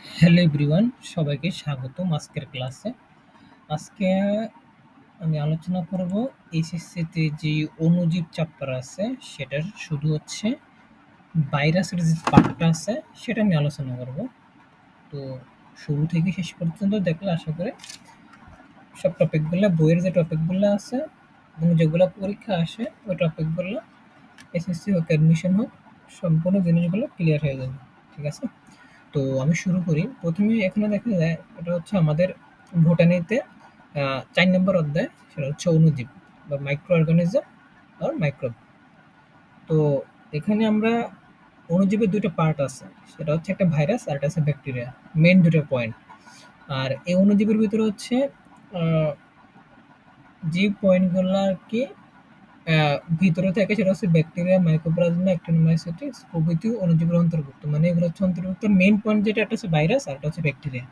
Hello everyone, সবাইকে স্বাগতম আজকের ক্লাসে। আজকে আমি আলোচনা করব এইচএসসিতে যে অণুজীব চ্যাপ্টার আছে সেটার শুধু হচ্ছে ভাইরাসের যে পার্টটা আছে সেটা আমি আলোচনা করব। তো শুরু থেকে শেষ পর্যন্ত দেখলে আশা করি সব টপিকগুলো, বইয়ের যে টপিকগুলো আছে এবং যেগুলো পরীক্ষা আসে ওই টপিকগুলো এসএসসি হোক অ্যাডমিশন হোক সম্পূর্ণ জিনিসগুলো ক্লিয়ার হয়ে যাবে। ঠিক আছে, তো আমি শুরু করি। প্রথমে এখানে দেখা যায় এটা হচ্ছে আমাদের ভুটানিতে ৪ নম্বর অধ্যায়, সেটা হচ্ছে অণুজীব বা মাইক্রো অর্গানিজম আর মাইক্রোব। তো এখানে আমরা অণুজীবের ২ টা পার্ট আছে, সেটা হচ্ছে একটা ভাইরাস আর একটা হচ্ছে ব্যাকটেরিয়া, মেইন ২ টা পয়েন্ট। আর এই অণুজীবের ভিতরে হচ্ছে আ যে পয়েন্টগুলা আরকি ভিতরে থাকে সেটা হচ্ছে ব্যাকটেরিয়া, মাইক্রোপ্লাজমা, অ্যাক্টিনোমাইসিটিস প্রভৃতি অণুজীবের অন্তর্ভুক্ত। মানে এগুলো হচ্ছে অন্তর্ভুক্ত। মেইন পয়েন্ট যেটা একটা হচ্ছে ভাইরাস আর একটা হচ্ছে ব্যাকটেরিয়া।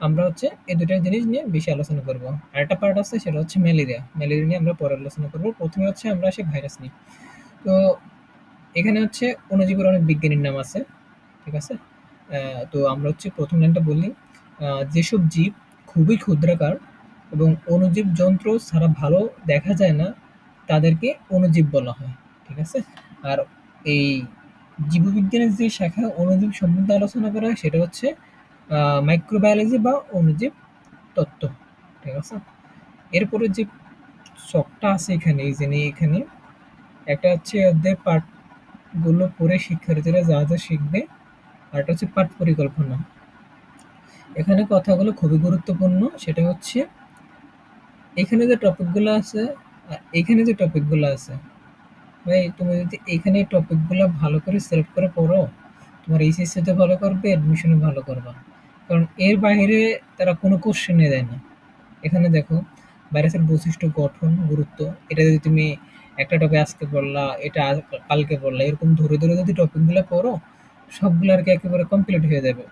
আমরা হচ্ছে এই ২ টা জিনিস নিয়ে বেশি আলোচনা করব। আরেকটা পার্ট আছে সেটা হচ্ছে ম্যালেরিয়া। ম্যালেরিয়া নিয়ে আমরা পরে আলোচনা করব। প্রথমে হচ্ছে আমরা আসি ভাইরাস নিয়ে। তো এখানে হচ্ছে অণুজীবের অনেক বিজ্ঞানীর নাম আছে। ঠিক আছে? তো আমরা হচ্ছে ১ম লাইনটা বলি। যেসব জীব খুবই ক্ষুদ্রাকার এবং অণুজীব যন্ত্র ছাড়া ভালো দেখা যায় না, তাদেরকে অণুজীব বলা হয়। ঠিক আছে? আর এই জীববিজ্ঞানের যে শাখায় অণুজীব সম্বন্ধে আলোচনা করা হয় সেটা হচ্ছে মাইক্রোবায়োলজি বা অণুজীব তত্ত্ব। ঠিক আছে? এরপরে যে ছকটা আছে এখানে, এই যে এখানে একটা হচ্ছে অধ্যায়ের পাঠগুলো পড়ে শিক্ষার্থীরা যা যা শিখবে, আর একটা হচ্ছে পাঠ পরিকল্পনা। এখানে কথাগুলো খুবই গুরুত্বপূর্ণ। সেটা হচ্ছে এখানে যে টপিকগুলো আছে, এখানে যে টপিকগুলো আছে, ভাই তুমি যদি এখানে এই টপিকগুলো ভালো করে সিলেক্ট করে পড়ো, তোমার এইচএসসিতে ভালো করবে, অ্যাডমিশনে ভালো করবা। কারণ এর বাইরে তারা কোনো কোশ্চেনে দেয় না। এখানে দেখো ভাইরাসের বৈশিষ্ট্য, গঠন, গুরুত্ব, এটা যদি তুমি একটা টপিক আজকে পড়লা, এটা কালকে পড়লা, এরকম ধরে ধরে যদি টপিকগুলো পড়ো, সবগুলো আর কি একেবারে কমপ্লিট হয়ে যাবে।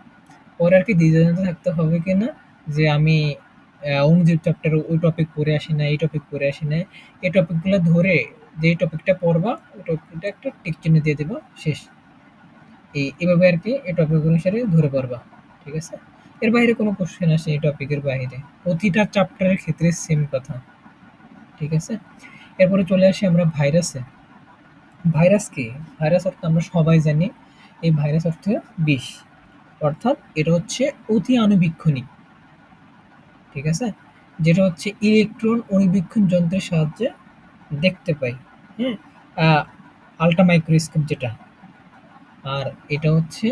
পরে আর কি দ্বিধাদ্বন্দ্ব থাকতে হবে কিনা যে আমি অণুজীব চ্যাপ্টার ওই টপিক পড়ে আসি না, এই টপিক পড়ে আসি না। এই টপিকগুলো ধরে যেই টপিকটা পড়বা ওই টপিকটা একটা টিক চিহ্ন দিয়ে দেবা, শেষ। এভাবে আর কি এই টপিক অনুসারে ধরে পড়বা। ঠিক আছে? এর বাইরে কোনো কোশ্চেন আসে এই টপিকের বাইরে। প্রতিটা চ্যাপ্টারের ক্ষেত্রে সেম কথা। ঠিক আছে? এরপরে চলে আসি আমরা ভাইরাসে। ভাইরাস কি? ভাইরাস অর্থ আমরা সবাই জানি, এই ভাইরাস অর্থ বিষ। অর্থাৎ এটা হচ্ছে অতি আণুবীক্ষণিক। ঠিক আছে? যেটা হচ্ছে ইলেকট্রন অণুবীক্ষণ যন্ত্রের সাহায্যে দেখতে পাই। হ্যাঁ? আ আল্ট্রা মাইক্রোস্কোপ যেটা। আর এটা হচ্ছে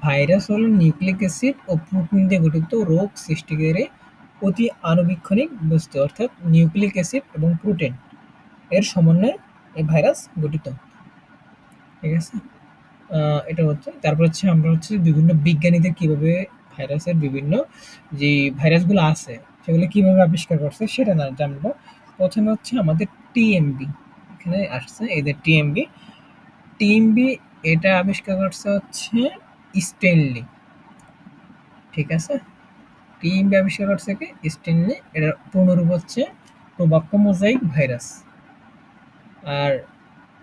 ভাইরাস হলো নিউক্লিক অ্যাসিড ও প্রোটিন দিয়ে গঠিত রোগ সৃষ্টিকারী অতি আণুবীক্ষণিক বস্তু, অর্থাৎ নিউক্লিক অ্যাসিড এবং প্রোটিন এর সমন্বয়ে এই ভাইরাস গঠিত। ঠিক আছে? এটা হচ্ছে, তারপর হচ্ছে আমরা হচ্ছে বিভিন্ন বিজ্ঞানীদের কিভাবে ভাইরাসের বিভিন্ন যে ভাইরাসগুলো আছে সেগুলো কিভাবে আবিষ্কার করছে সেটা না জানবো। প্রথমে হচ্ছে আমাদের টিএমবি এখানে আসছে, এই যে টিএমবি। টিএমবি এটা আবিষ্কার করছে হচ্ছে স্টেনলি। ঠিক আছে? টিএমবি আবিষ্কার করছে কি? স্টেনলি। এটার পূর্ণরূপ হচ্ছে টোবাক্কো মোজাইক ভাইরাস। আর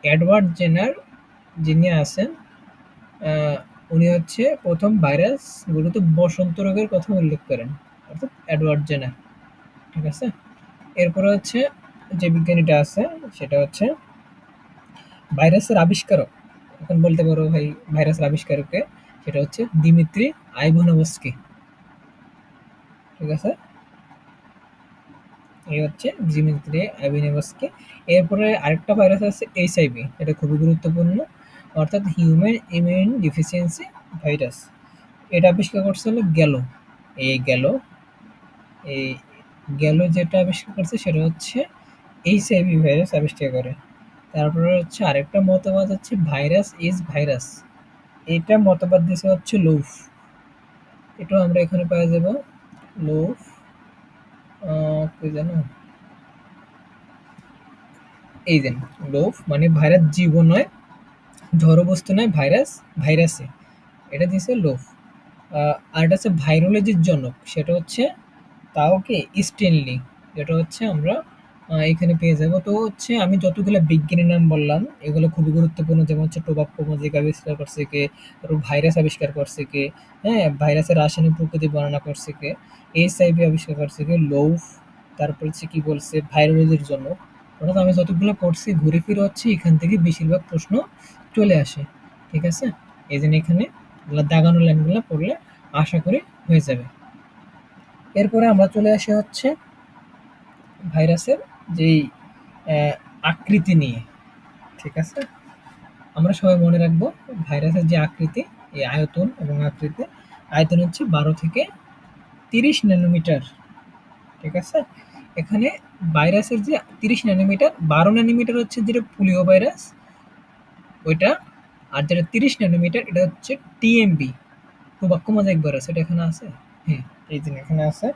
এডওয়ার্ড জেনার যিনি আছেন, উনি হচ্ছে প্রথম ভাইরাসগুলোতে বসন্ত রোগের কথা উল্লেখ করেন, অর্থাৎ এডওয়ার্ড জেনার। ঠিক আছে? এরপরে হচ্ছে যে বিজ্ঞানীটা আছে সেটা হচ্ছে ভাইরাসের আবিষ্কারক। এখন বলতে পারো ভাই ভাইরাসের আবিষ্কারককে, সেটা হচ্ছে দিমিত্রি আইভানোভস্কি। ঠিক আছে? এই হচ্ছে দিমিত্রি আইভানোভস্কি। এরপরে আরেকটা ভাইরাস আছে এইচআইভি, এটা খুবই গুরুত্বপূর্ণ, অর্থাৎ হিউম্যান ইমিউন ডিফিসিয়েন্সি ভাইরাস। এটা আবিষ্কার করছে হলো গ্যালো। এই গ্যালো, এই গ্যালো যেটা আবিষ্কার করছে সেটা হচ্ছে এইচআইভি ভাইরাস আবিষ্কার করে। তারপরে হচ্ছে আরেকটা মতবাদ হচ্ছে ভাইরাস ইজ ভাইরাস। এটা মতবাদ দিছে হচ্ছে লৌফ। এটাও আমরা এখানে পাওয়া যাব। লৌফ কি জানো? এই যে লৌফ মানে ভাইরাস জীব নয়, জড়বস্তু নয়, ভাইরাস ভাইরাসে, এটা দিছে লৌফ। আর এটা হচ্ছে ভাইরোলজির জনক, সেটা হচ্ছে তাও কি স্টেনলি, যেটা হচ্ছে আমরা এখানে পেয়ে যাবো। তো হচ্ছে আমি যতগুলা বিজ্ঞানীর নাম বললাম, এগুলো খুবই গুরুত্বপূর্ণ। যেমন হচ্ছে টোবাক্কো ম্যাজিক আবিষ্কার করছে কে? তারপর ভাইরাস আবিষ্কার করছে কে? হ্যাঁ, ভাইরাসের রাসায়নিক প্রকৃতি বর্ণনা করছে কে? এইচআইভি আবিষ্কার করছে কে? লৌফ। তারপর হচ্ছে কি বলছে? ভাইরোলজির জন্য। অর্থাৎ আমি যতগুলো পড়ছি ঘুরে ফিরে হচ্ছে এখান থেকে বেশিরভাগ প্রশ্ন চলে আসে। ঠিক আছে? এই জন্য এখানে দাগানো লাইনগুলো পড়লে আশা করি হয়ে যাবে। এরপরে আমরা চলে আসি হচ্ছে ভাইরাসের যেই আকৃতি নিয়ে। ঠিক আছে? আমরা সবাই মনে রাখবো ভাইরাসের যে আকৃতি, এই আয়তন এবং আকৃতি। আয়তন হচ্ছে 12 থেকে 30 ন্যানোমিটার। ঠিক আছে? এখানে ভাইরাসের যে 30 ন্যানোমিটার, 12 ন্যানোমিটার হচ্ছে যেটা পোলিও ভাইরাস ওইটা, আর যেটা 30 ন্যানোমিটার এটা হচ্ছে টিএমবি, টোবাক্কো মোজাইক ভাইরাস। এটা এখানে আছে। হ্যাঁ, এই যে এখানে আছে।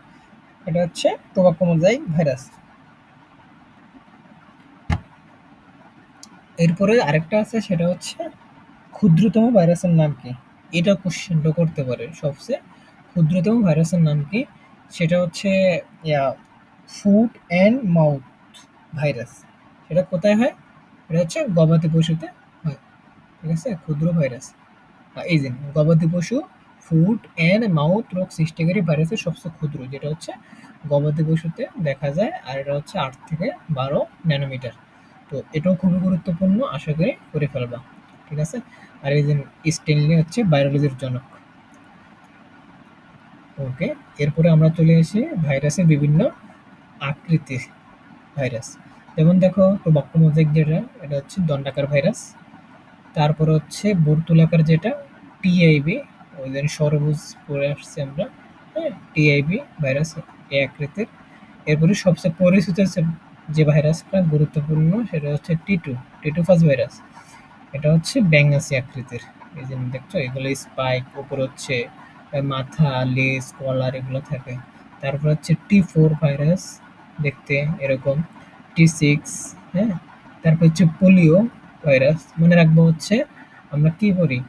এটা হচ্ছে টোবাক্কো মোজাইক ভাইরাস। এরপরে আরেকটা আছে, সেটা হচ্ছে ক্ষুদ্রতম ভাইরাসের নাম কি? এটা কোশ্চেনটা করতে পারে। সবচেয়ে ক্ষুদ্রতম ভাইরাসের নাম কি? সেটা হচ্ছে ফুট অ্যান্ড মাউথ ভাইরাস। সেটা কোথায় হয়? এটা হচ্ছে গবাদি পশুতে হয়। ঠিক আছে? ক্ষুদ্র ভাইরাস। এই যে গবাদি পশু ফুট অ্যান্ড মাউথ রোগ সৃষ্টিকারী ভাইরাসের সবচেয়ে ক্ষুদ্র, যেটা হচ্ছে গবাদি পশুতে দেখা যায়। আর এটা হচ্ছে 8 থেকে 12 ন্যানোমিটার। তো এটাও খুবই গুরুত্বপূর্ণ, আশা করি করে ফেলবা। ঠিক আছে? আর এই যে স্টেনলি হচ্ছে বায়োলজির জনক। ওকে, এরপরে আমরা চলে আসি ভাইরাসের বিভিন্ন আকৃতির ভাইরাস। যেমন দেখো টোবাক্কো মোজাইক যেটা, এটা হচ্ছে দণ্ডাকার ভাইরাস। তারপর হচ্ছে বর্তুলাকার যেটা টিআইবি, ওই দিন সরবুজ পরে আসছি আমরা। হ্যাঁ, টিআইবি ভাইরাস এই আকৃতির। এরপরে সবচেয়ে পরিচিত যে ভাইরাসটা গুরুত্বপূর্ণ সেটা হচ্ছে টিটু ফাস ভাইরাস। এটা হচ্ছে ব্যাঙাচি আকৃতির। এই যে দেখছো এগুলো স্পাইক, উপর হচ্ছে মাথা, লেজ, কলার এগুলো থাকে। তারপর হচ্ছে টি4 ভাইরাস, দেখতে এরকম। টি6, হ্যাঁ। তারপর হচ্ছে পোলিও ভাইরাস। মনে রাখবো হচ্ছে আমরা কি বলি?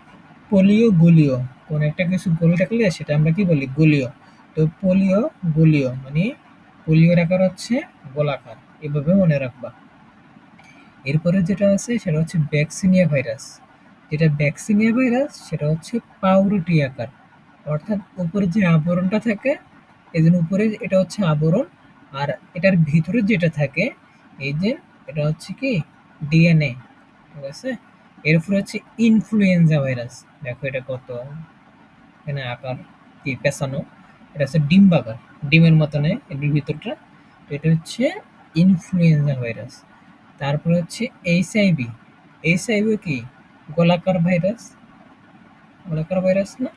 পোলিও গুলিও। কোন একটা কিছু গোল থাকলে সেটা আমরা কি বলি? গুলিও। তো পোলিও গুলিও মানে পোলিওর আকার হচ্ছে গোলাকার। এভাবে মনে রাখবা। এরপরে যেটা আছে সেটা হচ্ছে ভ্যাকসিনিয়া ভাইরাস। যেটা ভ্যাকসিনিয়া ভাইরাস সেটা হচ্ছে পাউরুটি আকার। অর্থাৎ উপরে যে আবরণটা থাকে, এই যে উপরে এটা হচ্ছে আবরণ, আর এটার ভিতরে যেটা থাকে এই যে এটা হচ্ছে কি ডিএনএ। ঠিক আছে? এরপরে হচ্ছে ইনফ্লুয়েঞ্জা ভাইরাস। দেখো এটা কত এখানে আকার কি পেঁচানো। এটা হচ্ছে ডিম্বাকার, ডিমের মতন এটির ভিতরটা। তো এটা হচ্ছে ইনফ্লুয়েঞ্জা ভাইরাস। তারপরে হচ্ছে এইচআইভি। এইচআইভি কি? গোলাকার ভাইরাস। গোলাকার ভাইরাস না?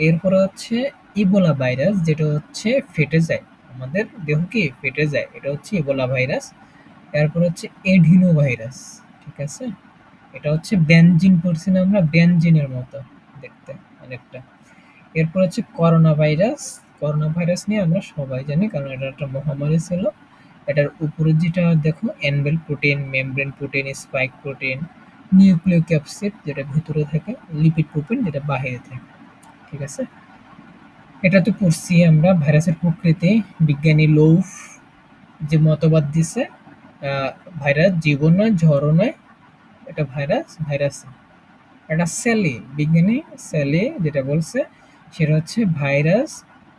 এরপরে হচ্ছে ইবোলা ভাইরাস, যেটা হচ্ছে ফেটে যায়, আমাদের দেহ কি ফেটে যায়, এটা হচ্ছে ইবোলা ভাইরাস। এরপর হচ্ছে এডিনো ভাইরাস। ঠিক আছে? এটা হচ্ছে বেনজিন পড়ছি না আমরা, বেনজিনের মতো দেখতে অনেকটা। এরপর হচ্ছে করোনা ভাইরাস। করোনা ভাইরাস নিয়ে আমরা সবাই জানি, কারণ এটা একটা মহামারী ছিল। এটার উপরে যেটা দেখো envelope protein, membrane protein, spike protein, nucleocapsid যেটা ভিতরে থাকে, লিপিড প্রোটিন যেটা বাহিরে থাকে। ঠিক আছে? এটা তো পড়ছি আমরা। ভাইরাসের প্রকৃতি বিজ্ঞানী লৌফ যে মতবাদ দিছে, ভাইরাস জীবন নয়, ঝড়ও নয়, এটা ভাইরাস একটা সেলে। বিজ্ঞানী সেলে যেটা বলছে সেটা হচ্ছে ভাইরাস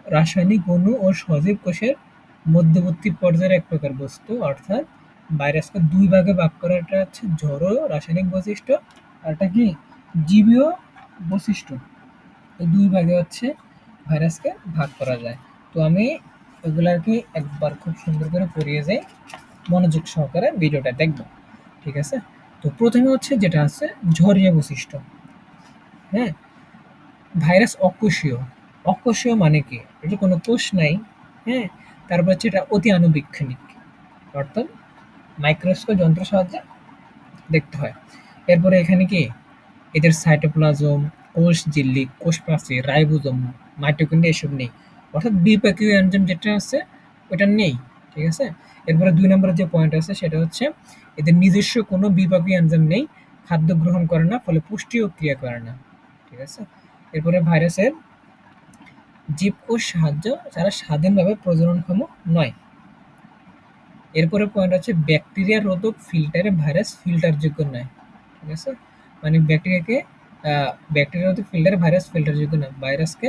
রাসায়নিক অণু ও সজীব কোষের মধ্যবর্তী পর্যায়ের এক প্রকার বস্তু। অর্থাৎ ভাইরাসকে দুই ভাগে ভাগ করা, একটা হচ্ছে জড় রাসায়নিক বৈশিষ্ট্য, আর একটা কি জীবীয় বৈশিষ্ট্য। এই দুই ভাগে হচ্ছে ভাইরাসকে ভাগ করা যায়। তো আমি এগুলাকে একবার খুব সুন্দর করে পড়িয়ে যাই, মনোযোগ সহকারে ভিডিওটা দেখব। ঠিক আছে? তো প্রথমে হচ্ছে যেটা আছে ঝরিয়া বৈশিষ্ট্য। হ্যাঁ, ভাইরাস অকোষীয়। অকোষীয় মানে কি? এটা কোনো কোষ নাই। হ্যাঁ, তারপর হচ্ছে এটা অতি আণুবীক্ষণিক, অর্থাৎ মাইক্রোস্কোপ যন্ত্রের সাহায্যে দেখতে হয়। এরপরে এখানে কি এদের সাইটোপ্লাজম, কোষ ঝিল্লি, কোষ প্রাচীর, রাইবোজোম, মাইটোকন্ড্রিয়া এসব নেই। অর্থাৎ বিপাকীয় এনজাইম যেটা আছে ওটা নেই। ঠিক আছে? এরপরে ২ নম্বরের যে পয়েন্ট আছে সেটা হচ্ছে এদের নিজস্ব কোনো বিপাকীয় এনজাইম নেই, খাদ্য গ্রহণ করে না, ফলে পুষ্টিও ক্রিয়া করে না। ঠিক আছে? এরপরে ভাইরাসের জীবকোষ সাহায্য, যারা স্বাধীনভাবে প্রজননক্ষম নয়। এরপরে পয়েন্ট হচ্ছে ব্যাকটেরিয়া রোধক ফিল্টারে ভাইরাস ফিল্টারযোগ্য নয়। ঠিক আছে? মানে ব্যাকটেরিয়া রোধক ফিল্টারে ভাইরাস ফিল্টারযোগ্য নয়। ভাইরাসকে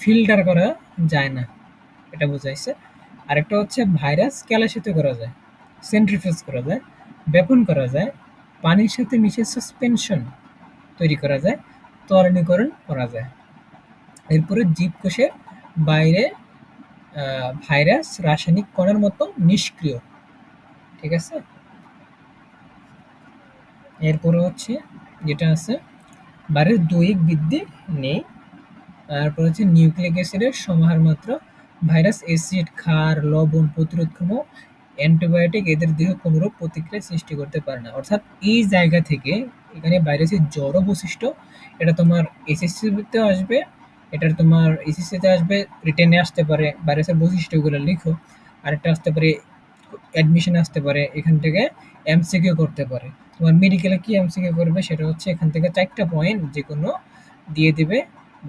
ফিল্টার করা যায় না। এটা বোঝাইছে। আরেকটা হচ্ছে ভাইরাস কেলাসিত করা যায়, সেন্ট্রিফিউজ করা যায়, ব্যাপন করা যায়, পানির সাথে মিশে সাসপেনশন তৈরি করা যায়, ত্বরণীকরণ করা যায়। এরপরে জীবকোষের বাইরে ভাইরাস রাসায়নিক কণার মতো নিষ্ক্রিয়। ঠিক আছে? এরপরে হচ্ছে যেটা আছে, বাইরের দৈহিক বৃদ্ধি নেই। তারপর হচ্ছে নিউক্লিক অ্যাসিডের সমাহার মাত্র। ভাইরাস অ্যাসিড, ক্ষার, লবণ, প্রতিরোধক্ষম অ্যান্টিবায়োটিক এদের দেহে কোনোরূপ প্রতিক্রিয়া সৃষ্টি করতে পারে না। অর্থাৎ এই জায়গা থেকে এখানে ভাইরাসের জড় বৈশিষ্ট্য, এটা তোমার এসএসসিতে আসবে, এটার তোমার এসএসসিতে আসবে, রিটেনে আসতে পারে, ভাইরাসের বৈশিষ্ট্যগুলো লিখো। আরেকটা আসতে পারে, অ্যাডমিশনে আসতে পারে, এখান থেকে এমসিকিউ করতে পারে। তোমার মেডিকেলে কি এমসিকিউ করবে সেটা হচ্ছে এখান থেকে 4টা পয়েন্ট যেকোনো দিয়ে দিবে,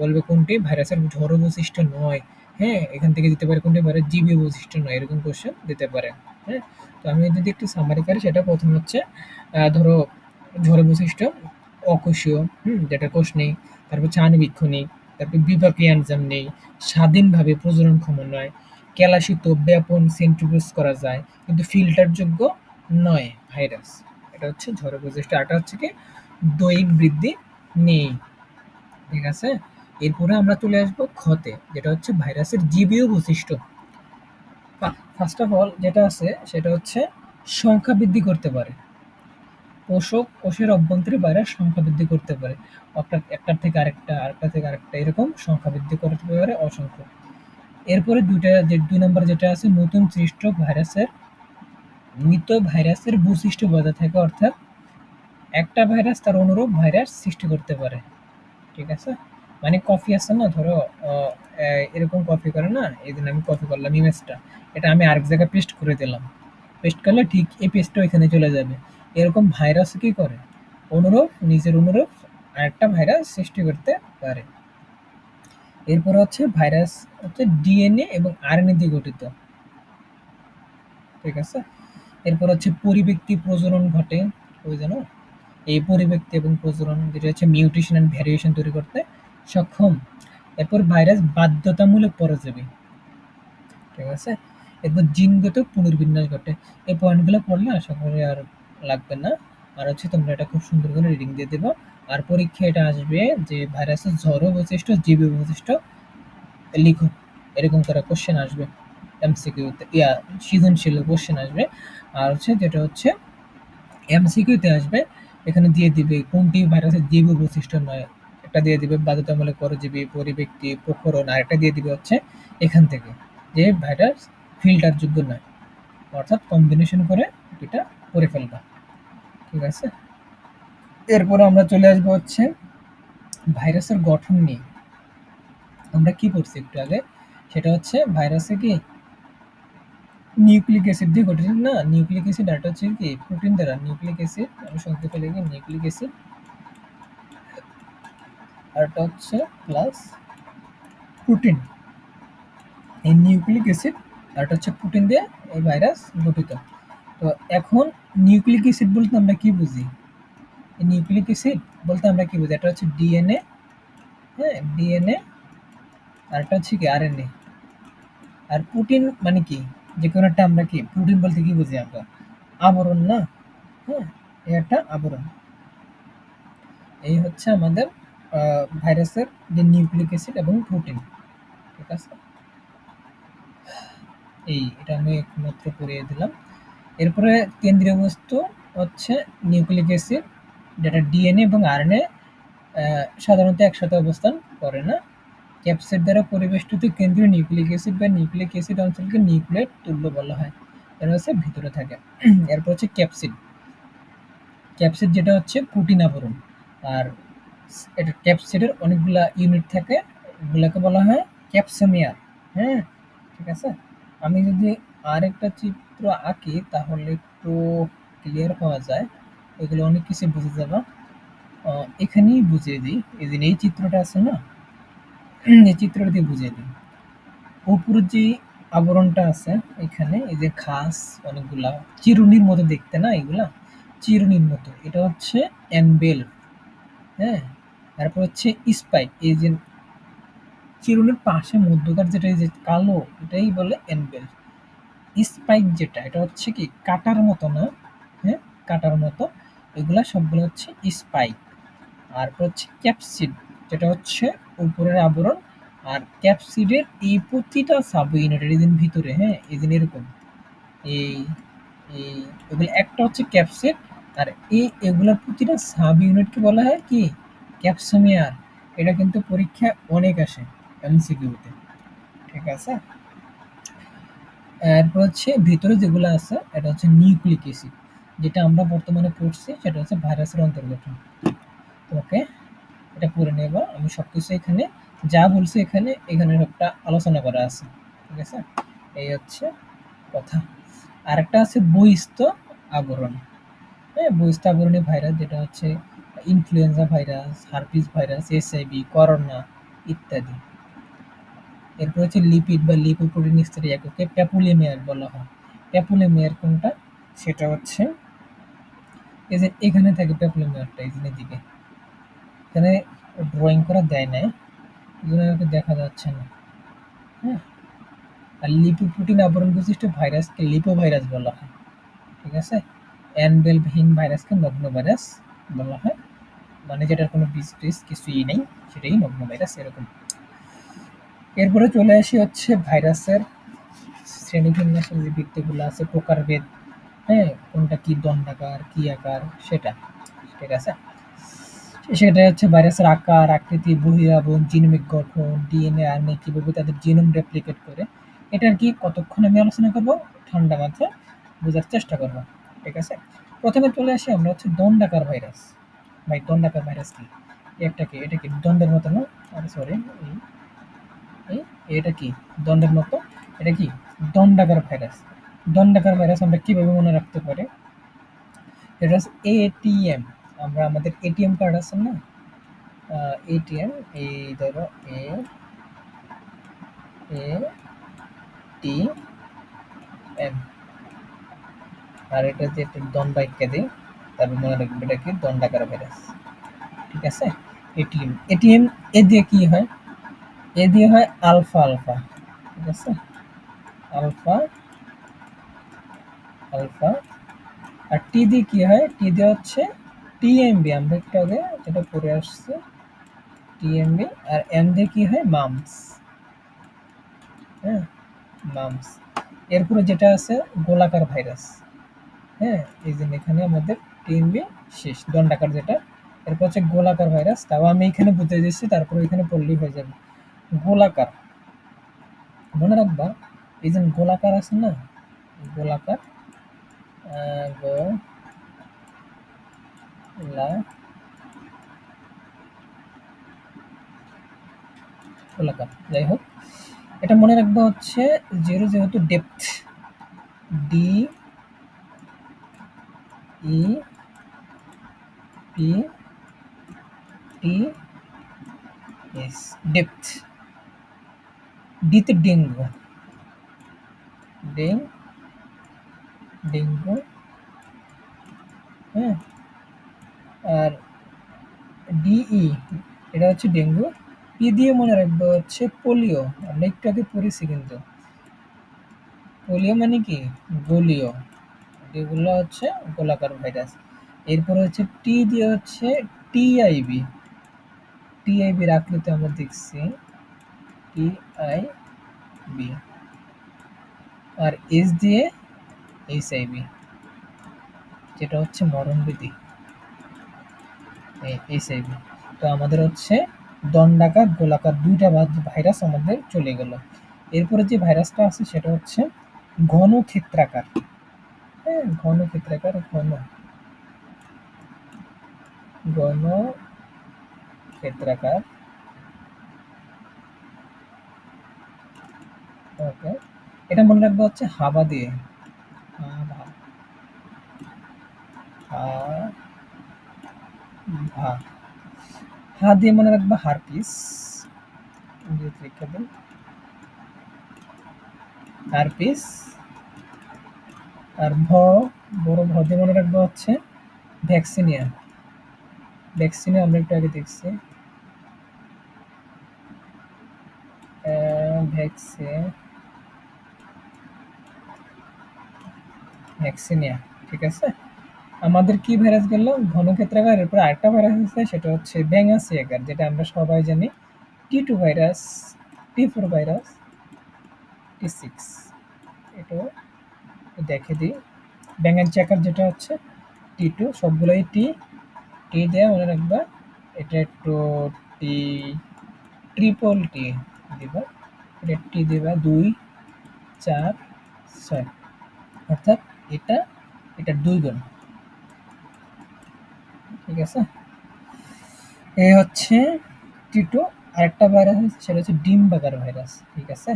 বলবে কোনটি ভাইরাসের ঝড় বৈশিষ্ট্য নয়। হ্যাঁ, এখান থেকে দিতে পারে কোনটি ভাইরাস জীবী বৈশিষ্ট্য নয়, এরকম কোশ্চেন দিতে পারে। হ্যাঁ, তো আমি যদি একটু সামারি করি, সেটা প্রথম হচ্ছে ধরো ঝড় বৈশিষ্ট্য অকোষীয়, যেটা কোষ নেই। তারপর হচ্ছে আণুবীক্ষণিক, তারপর বিপাকীয় এনজাইম নেই, স্বাধীনভাবে প্রজননক্ষম নয়, কেলাসিত, ব্যাপন, সেন্ট্রিফিউজ করা যায়, কিন্তু ফিল্টারযোগ্য নয় ভাইরাস। এটা হচ্ছে ঝড় বৈশিষ্ট্য। আরটা হচ্ছে কি দৈহিক বৃদ্ধি নেই। ঠিক আছে? এরপরে আমরা চলে আসবো ক্ষতে, যেটা হচ্ছে ভাইরাসের জীবীয় বৈশিষ্ট্য। ফার্স্ট অফ অল যেটা আছে সেটা হচ্ছে সংখ্যা বৃদ্ধি করতে পারে। কোষের অভ্যন্তরে ভাইরাস সংখ্যা বৃদ্ধি করতে পারে। অর্থাৎ একটার থেকে আরেকটা, আরেকটা থেকে আরেকটা, এরকম সংখ্যা বৃদ্ধি করতে পারে অসংখ্য। এরপরে দুই নম্বর যেটা আছে, নতুন সৃষ্ট ভাইরাসের মৃত ভাইরাসের বৈশিষ্ট্য বজায় থাকে। অর্থাৎ একটা ভাইরাস তার অনুরূপ ভাইরাস সৃষ্টি করতে পারে। ঠিক আছে? মানে কপি আছে না, ধরো এরকম কপি করে না, এই দিন আমি কপি করলাম ইমেজটা, এটা আমি আরেক জায়গায় পেস্ট করে দিলাম, পেস্ট করলে ঠিক এই পেস্টটা ওইখানে চলে যাবে। এরকম ভাইরাস কি করে, অনুরূপ, নিজের অনুরূপ আরেকটা ভাইরাস সৃষ্টি করতে পারে। এরপর হচ্ছে ভাইরাস হচ্ছে ডিএনএ এবং আরএনএ দিয়ে গঠিত। ঠিক আছে? এরপর হচ্ছে পরিব্যক্তি প্রজনন ঘটে, ওই জানো, এই পরিব্যক্তি এবং প্রজনন যেটা হচ্ছে মিউটেশন এন্ড ভ্যারিয়েশন তৈরি করতে সক্ষম। এরপর ভাইরাস বাধ্যতামূলক পরজীবী। ঠিক আছে? এরপর জিনগত পুনর্বিন্যাস ঘটে। এই পয়েন্টগুলো পড়লে আশা করি আর লাগবে না। আর হচ্ছে তোমরা এটা খুব সুন্দর করে রিডিং দিয়ে দেবো। আর পরীক্ষা এটা আসবে যে ভাইরাসের ঝড় বৈশিষ্ট্য, জীবী বৈশিষ্ট্য লিখো, এরকম করে কোশ্চেন আসবে এমসিকিউতে, সৃজনশীল কোশ্চেন আসবে। আর হচ্ছে যেটা হচ্ছে এমসিকিউতে আসবে, এখানে দিয়ে দিবে কোনটি ভাইরাসের জীবী বৈশিষ্ট্য নয়, একটা দিয়ে দিবে বাধ্যতামূলক পরজীবী, পরিব্যক্তি, প্রক্ষরণ, আর একটা দিয়ে দিবে হচ্ছে এখান থেকে যে ভাইরাস ফিল্টার যোগ্য নয়। অর্থাৎ কম্বিনেশন করে এটা করে ফেলবা। ঠিক আছে? এরপরে আমরা চলে আসবো হচ্ছে ভাইরাসের গঠন নিয়ে। আমরা কি পড়ছি একটু আগে, সেটা হচ্ছে ভাইরাসে কি নিউক্লিক অ্যাসিড দিয়ে গঠিত না, নিউক্লিক অ্যাসিড আর হচ্ছে কি প্রোটিন দ্বারা। নিউক্লিক অ্যাসিড আমি সংক্ষেপে লিখি, নিউক্লিক অ্যাসিড আর হচ্ছে প্লাস প্রোটিন। এই নিউক্লিক অ্যাসিড আর হচ্ছে প্রোটিন দিয়ে এই ভাইরাস গঠিত। তো এখন নিউক্লিক অ্যাসিড বলতে আমরা কি বুঝি, এই নিউক্লিক অ্যাসিড বলতে আমরা কি বুঝি, এটা হচ্ছে ডিএনএ, হ্যাঁ ডিএনএ, আর এটা হচ্ছে কি আরএনএ। আর প্রোটিন মানে কি, যে কোনো একটা আমরা কি প্রোটিন বলতে কি বুঝি আমরা, আবরণ না, হ্যাঁ, এই একটা আবরণ। এই হচ্ছে আমাদের ভাইরাসের যে নিউক্লিক অ্যাসিড এবং প্রোটিন। ঠিক আছে? এটা আমি একমাত্র পড়িয়ে দিলাম। এরপরে কেন্দ্রীয় বস্তু হচ্ছে নিউক্লিক অ্যাসিড, যেটা ডিএনএ এবং আরএনএ সাধারণত একসাথে অবস্থান করে না। ক্যাপসিড দ্বারা পরিবেষ্টিত কেন্দ্রীয় নিউক্লিক অ্যাসিড বা নিউক্লিক অ্যাসিড অঞ্চলকে নিউক্লিয়েট তুল্য বলা হয়। এরা হচ্ছে ভিতরে থাকে। এরপর হচ্ছে ক্যাপসিড। ক্যাপসিড যেটা হচ্ছে প্রোটিন আবরণ। আর এটা ক্যাপসিডের অনেকগুলা ইউনিট থাকে, এগুলাকে বলা হয় ক্যাপসোমিয়ার। হ্যাঁ, ঠিক আছে? আমি যদি আরেকটা চিত্র আঁকি তাহলে একটু ক্লিয়ার পাওয়া যায়, এগুলো অনেক কিছু বুঝে যাবা। এখানেই বুঝিয়ে দিই, এই যে এই চিত্রটা আছে না, এই চিত্রটা দিয়ে বুঝিয়ে দিই। উপরে যে আবরণটা আছে এখানে, এই যে ঘাস অনেকগুলা চিরুনির মতো দেখতে না এগুলা, চিরুনির মতো, এটা হচ্ছে অ্যানবেল। হ্যাঁ, তারপর হচ্ছে স্পাইক, এই যে চিরুনির পাশে মধ্যকার যেটা এই যে কালো, এটাই বলে অ্যানবেল। স্পাইক যেটা, এটা হচ্ছে কি কাটার মতো না, হ্যাঁ, কাটার মতো, এগুলা সবগুলো হচ্ছে স্পাইক। আর হচ্ছে ক্যাপসিড, যেটা হচ্ছে উপরের আবরণ। আর ক্যাপসিডের এই প্রতিটা সাব ইউনিটের এই ভিতরে, হ্যাঁ, এই দিন এরকম এই এই এগুলো একটা হচ্ছে ক্যাপসিড। আর এগুলোর প্রতিটা সাব ইউনিটকে বলা হয় কি ক্যাপসোমিয়ার। এটা কিন্তু পরীক্ষায় অনেক আসে এমসিকিউতে, ঠিক আছে। এরপর হচ্ছে ভিতরে যেগুলো আছে এটা হচ্ছে নিউক্লিক অ্যাসিড, যেটা আমরা বর্তমানে পড়ছি সেটা হচ্ছে ভাইরাসের অন্তর্গত। ওকে, এটা পড়ে নেব আমি সবকিছু, এখানে যা বলছি এখানে এখানে একটা আলোচনা করা আছে, ঠিক আছে। এই হচ্ছে কথা। আরেকটা আছে বহিস্থ আবরণ। হ্যাঁ, বহিস্থ আবরণী ভাইরাস, যেটা হচ্ছে influenza virus, herpes virus, SIV, corona ইত্যাদি। এরপর হচ্ছে লিপিড বা লিপোপ্রোটিন স্তরের এককে প্যাপুলিমেয়ার বলা হয়। প্যাপুলিমেয়ার কোনটা? সেটা হচ্ছে এই যে এখানে থাকে প্যাপুলিমেয়ারটা, এই যে এদিকে, এখানে ড্রয়িং করা দেয় নাই, এগুলো আমাকে দেখা যাচ্ছে না। হ্যাঁ, আর লিপোপ্রোটিন আবরণ বিশিষ্ট ভাইরাসকে লিপোভাইরাস বলা হয়, ঠিক আছে। অ্যানবেলভিন ভাইরাসকে নগ্ন ভাইরাস বলা হয়, মানে যেটার কোনো বীজ টিজ কিছুই নেই, সেটাই নগ্ন ভাইরাস এরকম। এরপরে চলে আসি হচ্ছে ভাইরাসের শ্রেণীবিন্যাসের যে ভিত্তিগুলো আছে, প্রকারভেদ, হ্যাঁ, কোনটা কি দণ্ডাকার কি আকার সেটা, ঠিক আছে। সেটা হচ্ছে ভাইরাসের আকার, আকৃতি, বহিরাবরণ, জিনোমিক গঠন, ডিএনএ, আরএনএ কিভাবে তাদের জিনোম রেপ্লিকেট করে, এটা আর কি কতক্ষণ আমি আলোচনা করব, ঠান্ডা মাথায় বোঝার চেষ্টা করব, ঠিক আছে। প্রথমে চলে আসি আমরা হচ্ছে দণ্ডাকার ভাইরাস। ভাই দণ্ডাকার ভাইরাস কি? একটা কি, এটা কি দণ্ডের মতো না? আরে সরি, এই এটা কি দণ্ডের মতো, এটা কি দণ্ডাকার ভাইরাস। দণ্ডাকার ভাইরাস আমরা কিভাবে মনে রাখতে পারি? এটা হচ্ছে এটিএম। আমরা আমাদের এটিএম কার্ড আছে না, এটিএম, এই ধরো এ এ টি এম, আর এটা যে দণ্ডাইক্যা দিই, তারপর মনে রাখবে এটা কি দণ্ডাকার ভাইরাস, ঠিক আছে। এটিএম, এটিএম এ দিয়ে কি হয়? এ দিয়ে হয় আলফা আলফা, ঠিক আছে, আলফা আলফা। আর টি দিয়ে কি হয়? টি দিয়ে হচ্ছে টিএমবি, আমরা একটু আগে যেটা পড়ে আসছে টিএমবি। আর এম দিয়ে কি হয়? মামস, হ্যাঁ, মামস। এরপরে যেটা আছে গোলাকার ভাইরাস, হ্যাঁ, এই যে এখানে আমাদের টিএমবি শেষ, দণ্ডাকার যেটা। এরপর হচ্ছে গোলাকার ভাইরাস, তাও আমি এখানে বুঝে দিচ্ছি, তারপর এখানে পড়লেই হয়ে যাবে। গোলাকার মনে রাখবা, এই যে গোলাকার আছে না, গোলাকার, গোলাকার, যাই হোক, এটা মনে রাখবা হচ্ছে জিরো, যেহেতু depth, D E P T S, depth. ডিতে ডেঙ্গু, ডেং ডেঙ্গু, হ্যাঁ। আর ডিই, এটা হচ্ছে ডেঙ্গু। পি দিয়ে মনে রাখবো হচ্ছে পোলিও, আমরা একটু আগে পড়েছি কিন্তু। পোলিও মানে কি? গোলিও। এগুলো হচ্ছে গোলাকার ভাইরাস। এরপর হচ্ছে টি দিয়ে হচ্ছে টিআইবি। টিআইবির আকৃতি আমরা দেখছি টিআইবি। আর এস দিয়ে এইচআইভি, যেটা হচ্ছে মরণব্যাধি, এইচআইভি। তো আমাদের হচ্ছে দণ্ডাকার গোলাকার দুইটা ভাইরাস আমাদের চলে গেল। এরপরে যে ভাইরাসটা আছে সেটা হচ্ছে ঘনক্ষেত্রাকার। হ্যাঁ, ঘনক্ষেত্রাকার, ঘনক্ষেত্রাকার, ওকে। এটা মনে রাখবো হচ্ছে হাবা দিয়ে, হাবা, হা, হা দিয়ে মনে রাখবো হারপিস, ইংরেজি লিখে দিন, হারপিস। আর বড় ভ দিয়ে মনে রাখবো হচ্ছে ভ্যাকসিনিয়া। ভ্যাকসিনিয়া আমরা একটু আগে দেখছি। ভ্যাকসিনিয়া, ঠিক আছে। আমাদের কি ভাইরাস গেল ঘনক্ষেত্রাগার, এরপর আরেকটা ভাইরাস আছে, সেটা হচ্ছে ব্যাঙাচিয়াকার, যেটা আমরা সবাই জানি T2 virus, T4 virus, T6। এটাও দেখে দিই। ব্যাঙাচিয়াকার যেটা হচ্ছে T2, সবগুলোই টি দেয়া মনে রাখবা। এটা একটু টি, ট্রিপল টি দিবা। এটা টি দিবা 2, 4, 6, অর্থাৎ এটা এটা 2 গুণ, ঠিক আছে। এই হচ্ছে টি2। আরেকটা ভাইরাস আছে, সেটা হচ্ছে ডিম্বাকার ভাইরাস, ঠিক আছে।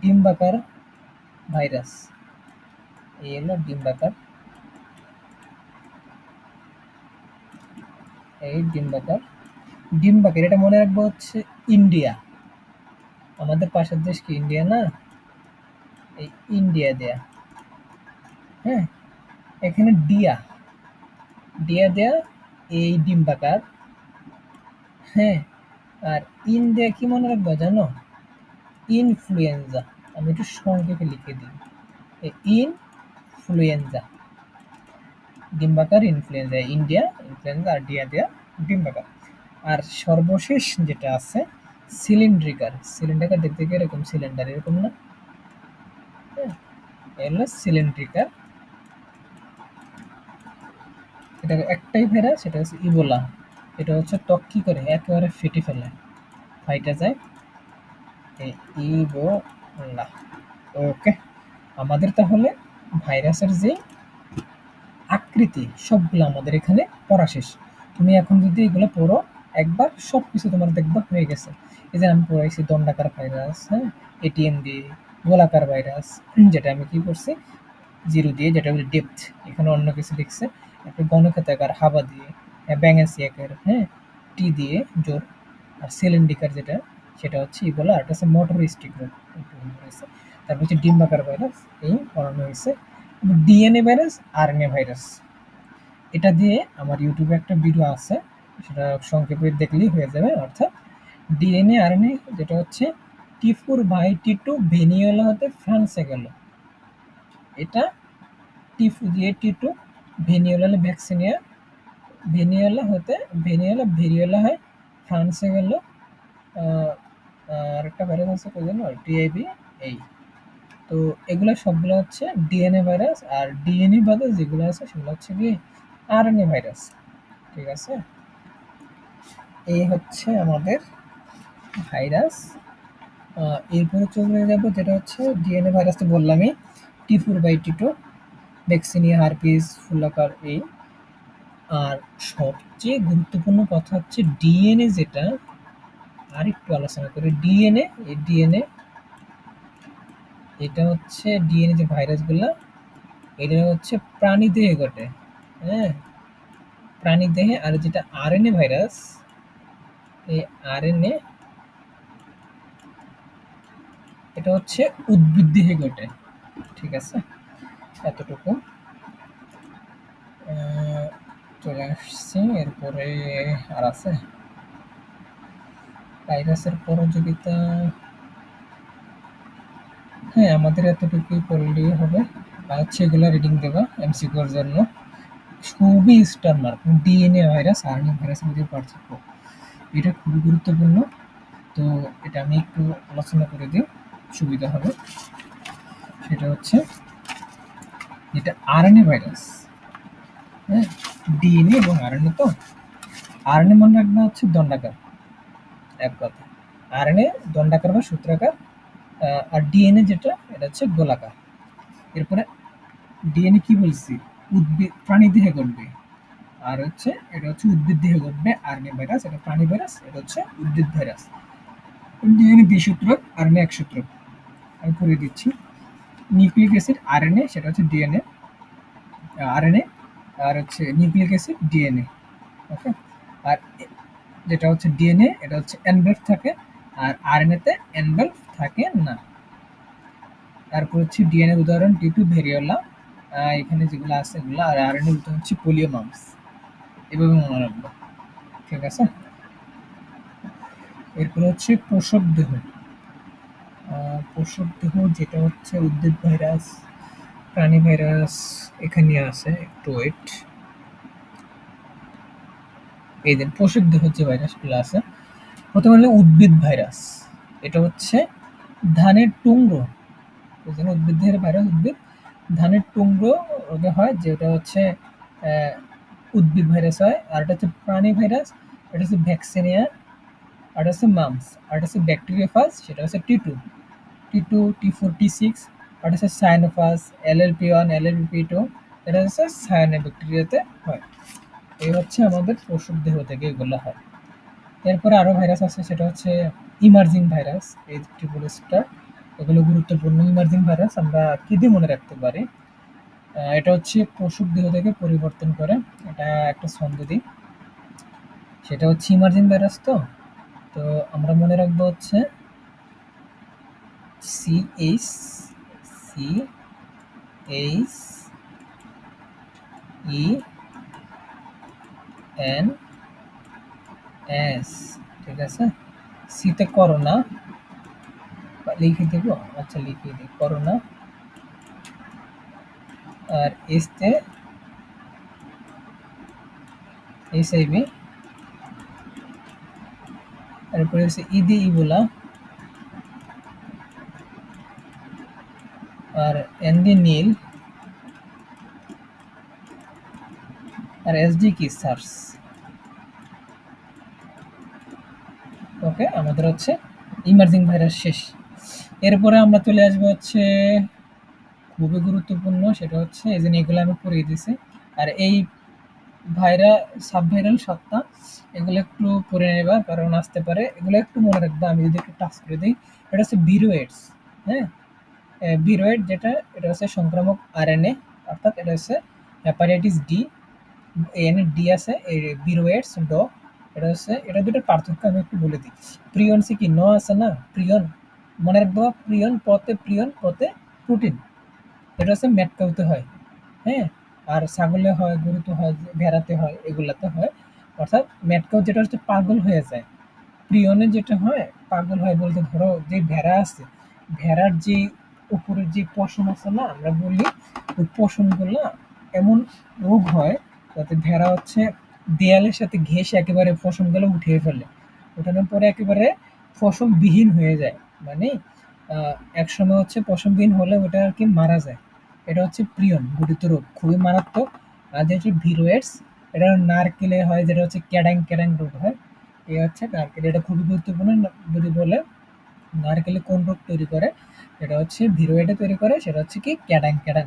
ডিম্বাকার ভাইরাস, এই হলো ডিম্বাকার, এই ডিম্বাকার। ডিম্বাকার এটা মনে রাখবো হচ্ছে ইন্ডিয়া, আমাদের পাশের দেশ কি ইন্ডিয়া না, এই ইন্ডিয়া দেয়া। হ্যাঁ, এখানে ডিয়া, ডিয়া দেয়া এই ডিম্বাকার। হ্যাঁ, আর দেয়া কি মনে রাখবো জানো, ইনফ্লুয়েঞ্জা। আমি একটু সংক্ষেপে লিখে দিই, ইনফ্লুয়েঞ্জা, ডিম্বাকার ইনফ্লুয়েঞ্জা, ইন্ডিয়া ইনফ্লুয়েঞ্জা, আর ডিয়া দেয়া ডিম্বাকার। আর সর্বশেষ যেটা আছে সিলিন্ড্রিকার। সিলিন্ডার দেখতে গিয়ে এরকম সিলিন্ডার, এরকম না? হ্যাঁ, এগুলো সিলিন্ড্রিকার। এটা একটাই ভাইরাস, সেটা হচ্ছে ইবোলা। এটা হচ্ছে ত্বক কি করে একেবারে ফেটে ফেলে, ফাইটা যায়, এই ইবোলা। ওকে, আমাদের তাহলে ভাইরাসের যে আকৃতি সবগুলো আমাদের এখানে পড়া শেষ। তুমি এখন যদি এগুলো পড়ো একবার, সব কিছু তোমার দেখবা হয়ে গেছে। এই যে আমি পড়াইছি দণ্ডাকার ভাইরাস, হ্যাঁ, এটিএম দিয়ে, গোলাকার ভাইরাস, যেটা আমি কি করছি জিরো দিয়ে, যেটা হলো ডেপথ, এখানে অন্য কিছু লিখছে। একটা গণক্ষেত্রাকার হাবা দিয়ে, ব্যাঙাচিয়াকার, হ্যাঁ, টি দিয়ে জোর। আর সিলিন্ডিকার যেটা, সেটা হচ্ছে ইবোলা। আর এটা হচ্ছে মোটরিস্টিক রোগ, তারপর হচ্ছে ডিম্বাকার ভাইরাস, এই পড়ানো হয়েছে। ডিএনএ ভাইরাস, আরএনএ ভাইরাস, এটা দিয়ে আমার ইউটিউবে একটা ভিডিও আছে, সেটা সংক্ষেপে দেখলেই হয়ে যাবে। অর্থাৎ ডিএনএ আরএনএ যেটা হচ্ছে T4/T2 ভেনিওলা হতে ফ্রান্সে গেল, এটা T4/T2 ভেনিওলা হলে ভ্যাকসিনিয়া, ভেনিওলা হতে ভেরিওলা হয় ফ্রান্সে গেল। আর একটা ভাইরাস আছে কই জানো, টিআইভি। এই তো এগুলো সবগুলো হচ্ছে ডিএনএ ভাইরাস। আর ডিএনএ ভাইরাস যেগুলো আছে সেগুলো হচ্ছে কি আরএনএ ভাইরাস, ঠিক আছে। এই হচ্ছে আমাদের ভাইরাস। এরপরে চলে যাব যেটা হচ্ছে ডিএনএ ভাইরাস, তো বললামই T4/T2, ভ্যাকসিনিয়া, হারপিস, ফুলাকার, এই। আর সবচেয়ে গুরুত্বপূর্ণ কথা হচ্ছে ডিএনএ, যেটা আরেকটু আলোচনা করি। ডিএনএ, এই ডিএনএ, এটা হচ্ছে ডিএনএ যে ভাইরাসগুলো, এটা হচ্ছে প্রাণী দেহে ঘটে, হ্যাঁ, প্রাণী দেহে। আর যেটা আরএনএ ভাইরাস, এই আরএনএ, এটা হচ্ছে উদ্ভিদ দেহে ঘটে, ঠিক আছে। এতটুকু চলে আসছি। এরপরে আর আছে ভাইরাসের পরজীবিতা। হ্যাঁ, আমাদের এতটুকুই পড়লেই হবে। আর হচ্ছে এগুলো রিডিং দেবা এমসিকিউর জন্য। খুবই star mark DNA virus, RNA ভাইরাসের মধ্যে পার্থক্য, এটা খুবই গুরুত্বপূর্ণ। তো এটা আমি একটু আলোচনা করে দিই, সুবিধা হবে। সেটা হচ্ছে যেটা আরএনএ ভাইরাস, হ্যাঁ, ডিএনএ এবং আরএনএ। তো আরএনএ মনে রাখবে হচ্ছে দণ্ডাকার, এক কথা। আরএনএ দণ্ডাকার বা সূত্রাকার। আর ডিএনএ যেটা, এটা হচ্ছে গোলাকার। এরপরে ডিএনএ কি বলছি, উদ্ভিদ প্রাণী দেহে ঘটবে। আর হচ্ছে এটা হচ্ছে উদ্ভিদ দেহে ঘটবে আরএনএ ভাইরাস, এটা প্রাণী ভাইরাস, এটা হচ্ছে উদ্ভিদ ভাইরাস। ডিএনএ দ্বিসূত্রক, আরএনএ একসূত্রক। আমি পড়ে দিচ্ছি। নিউক্লিক অ্যাসিড আরএনএ, সেটা হচ্ছে ডিএনএ, আরএনএ। আর হচ্ছে নিউক্লিক অ্যাসিড ডিএনএ, ওকে। আর যেটা হচ্ছে ডিএনএ, এটা হচ্ছে এনভেলভ থাকে, আর আরএনএ তে এনভেলভ থাকে না। তারপর হচ্ছে ডিএনএ উদাহরণ টিটু ভেরিওলা, এখানে যেগুলো আছে এগুলো, আর আরএনএ উদাহরণ হচ্ছে পোলিও মামস। এভাবে মনে রাখবো, ঠিক আছে। এরপর হচ্ছে পোষক দেহ। পোষক দেহ যেটা হচ্ছে উদ্ভিদ ভাইরাস, প্রাণী ভাইরাস, এখানে আছে, একটু ওয়েট। এই যে পোষক দেহ যে ভাইরাসগুলো আছে, প্রথমে হলো উদ্ভিদ ভাইরাস। এটা হচ্ছে ধানের টুংরো, বুঝলেন, উদ্ভিদের ভাইরাস, উদ্ভিদ ধানের টুংরো রোগে হয়, যেটা হচ্ছে উদ্ভিদ ভাইরাস হয়। আর এটা হচ্ছে প্রাণী ভাইরাস, এটা হচ্ছে ভ্যাকসিনিয়া, আর এটা হচ্ছে মামস, আর এটা হচ্ছে ব্যাকটেরিয়াফাজ, সেটা হচ্ছে টি2, টি2, টি4, টি6। আর এটা হচ্ছে সাইনোফাস, এলএলপি1, এলএলপি2, এটা হচ্ছে সায়ানোব্যাকটেরিয়াতে হয়। এই হচ্ছে আমাদের পশুর দেহ থেকে এগুলো হয়। এরপরে আরও ভাইরাস আছে, সেটা হচ্ছে ইমার্জিং ভাইরাস, এই ট্রিপল স্টার, এগুলো গুরুত্বপূর্ণ। ইমার্জিং ভাইরাস আমরা কি দিয়ে মনে রাখতে পারি? এটা হচ্ছে পশুর দেহ থেকে পরিবর্তন করে, এটা একটা ছন্দ দিই, সেটা হচ্ছে ইমার্জিং ভাইরাস। তো তো আমরা মনে রাখবো হচ্ছে CH, CHENS, ঠিক আছে। সিতে করোনা, লিখে দেবো, আচ্ছা লিখে দিই করোনা। আর এসতে HIV, তারপরে হচ্ছে ইদি ইবোলা, আর এনডি নীল, আর এসডি কি সার্স। ওকে, আমাদের হচ্ছে ইমার্জিং ভাইরাস শেষ। এরপরে আমরা চলে আসবো হচ্ছে খুবই গুরুত্বপূর্ণ, সেটা হচ্ছে এই যে এগুলো আমি পড়িয়ে দিছি। আর এই সাবভাইরাল সত্তা, এগুলো একটু পড়ে নেবা, কারণ আসতে পারে, এগুলো একটু মনে রাখবা। আমি যদি একটু টাচ করে দিই, এটা হচ্ছে ভিরুয়েটস। হ্যাঁ, ভিরুয়েট যেটা, এটা হচ্ছে সংক্রামক আরএনএ, অর্থাৎ এটা হচ্ছে হেপাটাইটিস ডি, এন ডি আছে, এই ভিরুয়েটস ড, এটা হচ্ছে, এটা দুটোর পার্থক্য আমি একটু বলে দিই। প্রিয়ন সে কি ন আছে না, প্রিয়ন মনে রাখবো, প্রিয়ন পথে, প্রিয়ন পথে প্রোটিন, এটা হচ্ছে মেটকাউতে হয়। হ্যাঁ, আর ছাগলে হয়, গরুতে হয়, ভেড়াতে হয়, এগুলাতে হয়। অর্থাৎ মেটকাউ যেটা হচ্ছে পাগল হয়ে যায়, প্রিয়নে যেটা হয় পাগল হয় বলতে, ধরো যে ভেড়া আছে, ভেড়ার যে উপরের যে পশম আছে না, আমরা বলি ওই পশমগুলো এমন রোগ হয়, যাতে ভেড়া হচ্ছে দেয়ালের সাথে ঘেঁষে একেবারে পশমগুলো উঠিয়ে ফেলে, উঠানোর পরে একেবারে পশমবিহীন হয়ে যায়। মানে একসময় হচ্ছে পশমবিহীন হলে ওটা আর কি মারা যায়। এটা হচ্ছে প্রিয়ন, গঠিত রোগ, খুবই মারাত্মক। আর যেটা হচ্ছে ভিরোয়েটস, এটা নারকেলে হয়, যেটা হচ্ছে ক্যাডাং ক্যাডাং রোগ হয়। এই হচ্ছে নারকেল, এটা খুবই গুরুত্বপূর্ণ যদি বলে নারকেলে কোন রোগ তৈরি করে, এটা হচ্ছে ভিরোয়েটে তৈরি করে, সেটা হচ্ছে কি ক্যাডাং ক্যাডাং।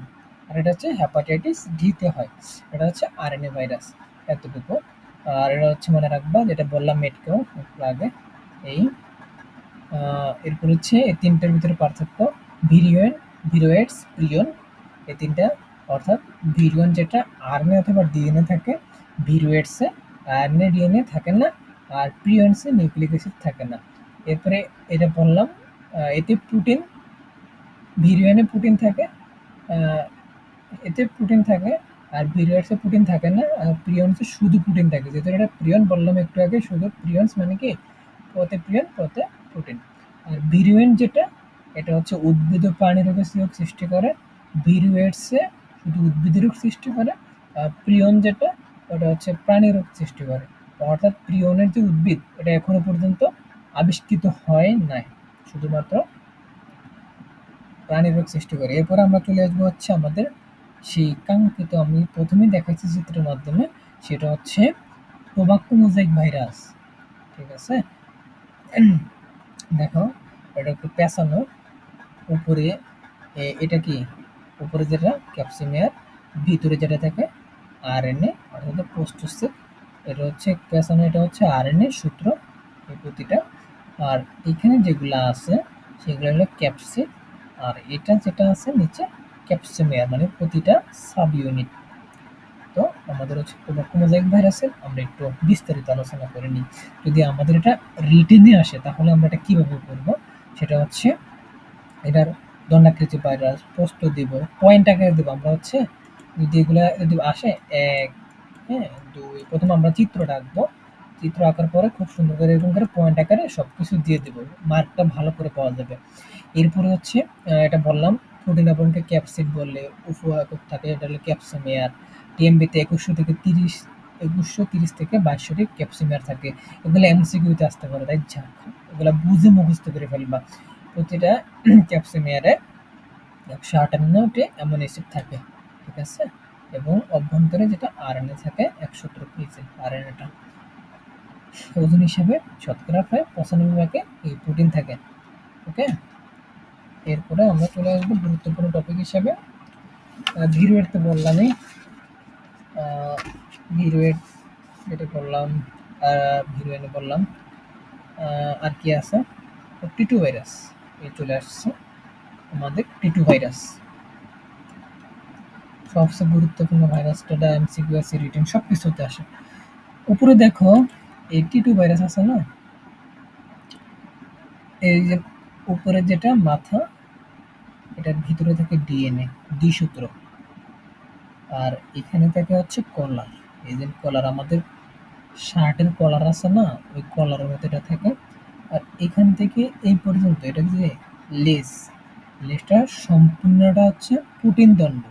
আর এটা হচ্ছে হেপাটাইটিস ডিতে হয়, এটা হচ্ছে আরএনএ ভাইরাস, এতটুকু। আর এটা হচ্ছে মনে রাখবা, যেটা বললাম মেটকেও একটু আগে। এই এরপর হচ্ছে এই তিনটার ভিতরে পার্থক্য, ভিরিয়ন, ভিরোয়েটস, প্রিয়ন, এই তিনটা। অর্থাৎ ভিরিয়ন যেটা আরএনএ অথবা ডিএনএ থাকে, ভিরোয়েটসে আরএনএ ডিএনএ থাকে না, আর প্রিয়নসে নিউক্লিক অ্যাসিড থাকে না। এরপরে এটা বললাম, এতে প্রোটিন, ভিরিয়নে প্রোটিন থাকে, এতে প্রোটিন থাকে, আর ভিরোয়েটসে প্রোটিন থাকে না, আর প্রিয়নসে শুধু প্রোটিন থাকে। যেহেতু এটা প্রিয়ন বললাম একটু আগে, শুধু প্রিয়নস মানে কি পথে প্রিয়ন পথে প্রোটিন। আর ভিরুয়েন্ট যেটা, এটা হচ্ছে উদ্ভিদ ও প্রাণী রোগের রোগ সৃষ্টি করে, ভিরুয়েটসে শুধু উদ্ভিদের রোগ সৃষ্টি করে, আর প্রিয়ন যেটা, ওটা হচ্ছে প্রাণী রোগ সৃষ্টি করে। অর্থাৎ প্রিয়নের যে উদ্ভিদ, এটা এখনো পর্যন্ত আবিষ্কৃত হয় নাই, শুধুমাত্র প্রাণী রোগ সৃষ্টি করে। এরপরে আমরা চলে আসবো হচ্ছে আমাদের সেই কাঙ্ক্ষিত, আমি প্রথমেই দেখাচ্ছি চিত্রের মাধ্যমে, সেটা হচ্ছে টোবাক্কো মোজাইক ভাইরাস, ঠিক আছে। দেখো, এটা একটু পেঁচানো, উপরে এটা কি, উপরে যেটা ক্যাপসিমিয়ার, ভিতরে যেটা থাকে আরএনএ, অর্থাৎ পোস্টোসিল, এটা হচ্ছে পেঁচানো, এটা হচ্ছে আরএনএ সূত্র, এই প্রতিটা। আর এখানে যেগুলো আছে সেগুলো হলো ক্যাপসিড, আর এটা যেটা আছে নিচে ক্যাপসিমিয়ার, মানে প্রতিটা সাব ইউনিট। তো আমাদের হচ্ছে টোবাক্কো মোজাইক ভাইরাসের আমরা একটু বিস্তারিত আলোচনা করে নিই। যদি আমাদের এটা রিটেনে আসে, তাহলে আমরা এটা কিভাবে করব, সেটা হচ্ছে এটার দণ্ডাকৃতি ভাইরাস, প্রস্থ দিব, পয়েন্ট আকারে দিব। আমরা হচ্ছে যদি এগুলা যদি আসে ১, হ্যাঁ, ২, প্রথমে আমরা চিত্রটা আঁকবো। চিত্র আঁকার পরে খুব সুন্দর করে এরকম করে পয়েন্ট আকারে সবকিছু দিয়ে দিব। মার্কটা ভালো করে পাওয়া যাবে। এরপরে হচ্ছে এটা বললাম প্রোটিন লবণকে ক্যাপসিড বলে, উফু একক থাকে এটা হলো ক্যাপসিমিয়ার। টিএমবিতে ২১০০ থেকে ২২০০টি ক্যাপসিমিয়ার থাকে। এগুলো এমসিকিউতে আসতে পারে, তাই ঝাঁক এগুলো বুঝে মুখস্থ করে ফেলবা। প্রতিটা ক্যাপসিমিয়ারে ১৫৮টি অ্যামিনো অ্যাসিড থাকে, ঠিক আছে? এবং অভ্যন্তরে যেটা আরএনএ থাকে ১১৭ কেজি আরএনএটা। ওজন হিসেবে শতকরা প্রায় ৯৫ এই প্রোটিন থাকে। ওকে, এরপরে আমরা চলে আসবো গুরুত্বপূর্ণ টপিক হিসেবে ভিরুয়েট তো বললামই। ভিরুয়েট যেটা বললাম, ভিরুয়েনে বললাম। আর কি আছে? টিটু ভাইরাস এই চলে আসছে আমাদের। টিটু ভাইরাস সবচেয়ে গুরুত্বপূর্ণ ভাইরাসটা এমসিকিউ আছে, রিটেন সব কিছুতে আসে। উপরে দেখো এই টিটু ভাইরাস আছে না, এই যে উপরে যেটা মাথা, এটার ভিতরে থাকে ডিএনএ দ্বিসূত্র, আর এখানে থাকে হচ্ছে কলার। এই যে কলার, আমাদের শার্টের কলার আছে না, ওই কলারের মধ্যে এটা থাকে। আর এখান থেকে এই পর্যন্ত এটা যে লেজ, লেজটা সম্পূর্ণটা হচ্ছে প্রোটিন দণ্ড।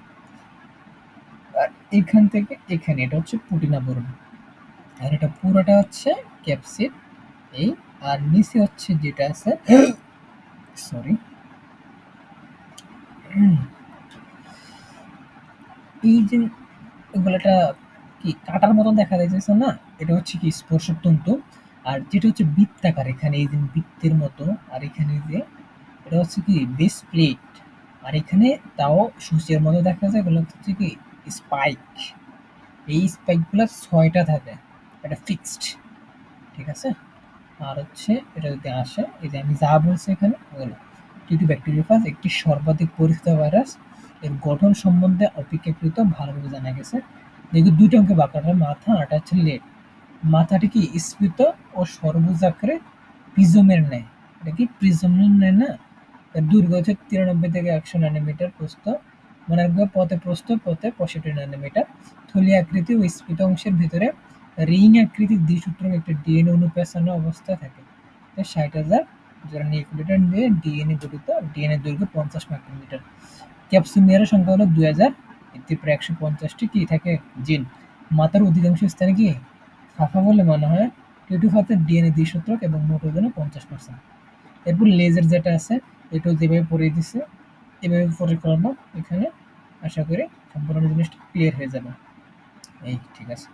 আর এখান থেকে এখানে এটা হচ্ছে প্রোটিন আবরণ, আর এটা পুরোটা হচ্ছে ক্যাপসিড এই। আর নিচে হচ্ছে যেটা আছে, সরি, এই যে এগুলোটা কি কাটার মতন দেখা যাইতেছে না, এটা হচ্ছে কি স্পর্শক তন্তু। আর যেটা হচ্ছে বৃত্তাকার, এখানে এই যে বৃত্তের মতো, আর এখানে যে এটা হচ্ছে কি বেস প্লেট, আর এখানে তাও সূচের মতো দেখা যায়, এগুলো হচ্ছে কি স্পাইক। এই স্পাইকগুলো ৬টা থাকে, এটা ফিক্সড, ঠিক আছে? আর হচ্ছে এটা যদি আসে, এই যে আমি যা বলছি এখানে ওগুলো। টিটি ব্যাকটেরিওফাজ একটি সর্বাধিক পরিচিত ভাইরাস। এর গঠন সম্বন্ধে অপেক্ষাকৃত ভালোভাবে জানা গেছে। যেহেতু ২টা অঙ্কে ভাগ করা হয়, মাথা আর হচ্ছে লেজ। মাথাটি কি স্ফীত ও সর্বোচ্চ আকারে প্রিজমের ন্যায়। এটা কি প্রিজমের ন্যায় না? এর দৈর্ঘ্য হচ্ছে ৯৩ থেকে ১০০ ন্যানোমিটার, প্রস্থ মনে রাখবে পথে প্রস্থ পথে ৬৫ ন্যানোমিটার। থলি আকৃতি ও স্ফীত অংশের ভেতরে রিং আকৃতির দ্বিসূত্রক একটি ডিএনএ অণু পেঁচানো অবস্থায় থাকে। ৬০,০০০ জোড়া নিউক্লিওটাইড নিয়ে ডিএনএ গঠিত। ডিএনএ দৈর্ঘ্য ৫০ মাইক্রোমিটার। ক্যাপসিমিয়ারের সংখ্যা হলো ২০০০। এতে প্রায় ১৫০টি কি থাকে জিন। মাথার অধিকাংশ স্থানে কি ফাঁকা বলে মনে হয়। টিটুফাতের ডিএনএ দ্বিসূত্রক এবং মোট ওজনে ৫০%। এরপর লেজের যেটা আছে, এটাও যেভাবে পড়িয়ে দিছে এভাবে পরে করবো এখানে। আশা করি সম্পূর্ণ জিনিসটা ক্লিয়ার হয়ে যাবে। এই ঠিক আছে।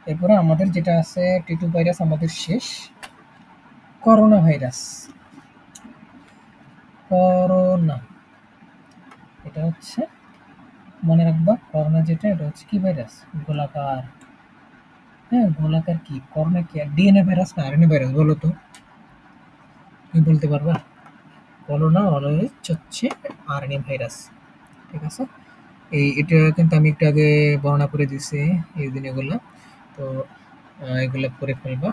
এরপরে আমাদের যেটা আছে টিটু ভাইরাস আমাদের শেষ। Corona virus. করোনা এটা হচ্ছে মনে রাখবা, করোনা যেটা এটা হচ্ছে কি ভাইরাস? গোলাকার। হ্যাঁ, গোলাকার কি করোনা কি ডিএনএ ভাইরাস না আরএনএ ভাইরাস বলো তো? তুমি বলতে পারবা? করোনা অলওয়েজ হচ্ছে আরএনএ ভাইরাস, ঠিক আছে? এটা কিন্তু আমি একটু আগে বর্ণনা করে দিছি এই দিন এগুলা। তো এগুলা করে ফেলবা।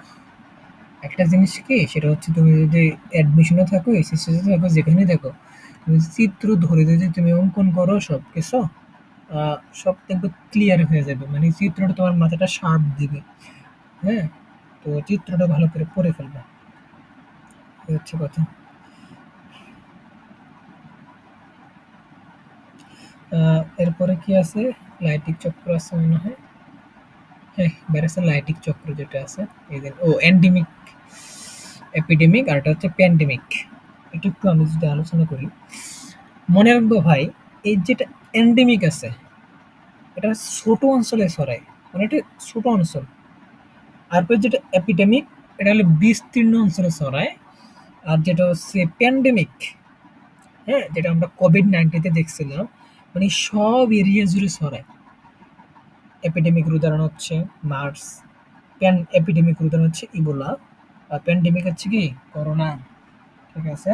একটা জিনিস কি সেটা হচ্ছে, তুমি যদি অ্যাডমিশনে থাকো, এসএসসিতে থাকো, যেখানেই থাকো, তুমি চিত্র ধরে যদি তুমি অঙ্কন করো সব কিছু, সব কিন্তু ক্লিয়ার হয়ে যাবে। মানে চিত্রটা তোমার মাথাটা শার্প দিবে। হ্যাঁ, তো চিত্রটা ভালো করে পড়ে ফেলবা, এই হচ্ছে কথা। এরপরে কি আছে? লাইটিক চক্র আছে মনে হয়। হ্যাঁ, ভাইরাসের লাইটিক চক্র যেটা আছে, এই যে এন্ডেমিক, এপিডেমিক, আর এটা হচ্ছে প্যান্ডেমিক। এটা একটু আমি যদি আলোচনা করি, মনে রাখবো ভাই, এই যেটা এন্ডেমিক আছে এটা ছোট অঞ্চলে ছড়ায়, মানে এটা ছোট অঞ্চল। আর যেটা এপিডেমিক এটা হলো বিস্তীর্ণ অঞ্চলে ছড়ায়। আর যেটা হচ্ছে প্যান্ডেমিক, হ্যাঁ, যেটা আমরা কোভিড-১৯ দেখছিলাম, মানে সব এরিয়া জুড়ে ছড়ায়। এপিডেমিকের উদাহরণ হচ্ছে মার্স, এপিডেমিকের উদাহরণ হচ্ছে ইবোলা, আর প্যান্ডেমিক হচ্ছে কি করোনা, ঠিক আছে?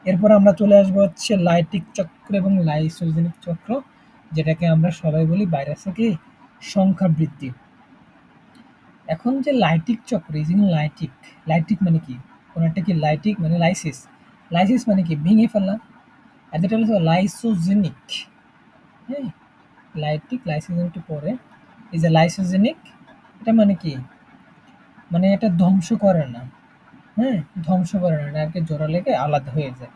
এরপর আমরা চলে আসবো হচ্ছে লাইটিক চক্র এবং লাইসোজেনিক চক্র, যেটাকে আমরা সবাই বলি ভাইরাসের কি সংখ্যা বৃদ্ধি। এখন যে লাইটিক চক্র, এই যে লাইটিক, লাইটিক মানে কি? কোনো একটা কি লাইটিক মানে লাইসিস, লাইসিস মানে কি ভেঙে ফেলা। আর যেটা হলো লাইসোজেনিক। হ্যাঁ, লাইসোজেনিক পরে এই যে লাইসোজেনিক, এটা মানে কি, মানে এটা ধ্বংস করে না। হ্যাঁ, ধ্বংস করে না, এটা আর কি জোড়া লেগে আলাদা হয়ে যায়।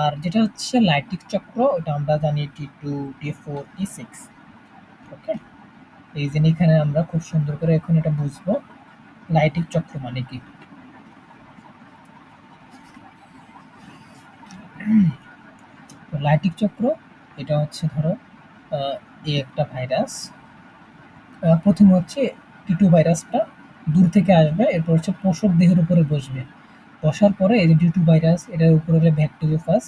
আর যেটা হচ্ছে লাইটিক চক্র, ওটা আমরা জানি T2, T4, T6। ওকে, এই যে এখানে আমরা খুব সুন্দর করে এখন এটা বুঝবো লাইটিক চক্র মানে কি। তো লাইটিক চক্র এটা হচ্ছে ধরো এই একটা ভাইরাস, প্রথমে হচ্ছে টিটু ভাইরাসটা দূর থেকে আসবে, এরপর হচ্ছে পোষক দেহের উপরে বসবে, বসার পরে এই যে টিটু ভাইরাস এটার উপরে হলো ব্যাকটেরিওফাজ,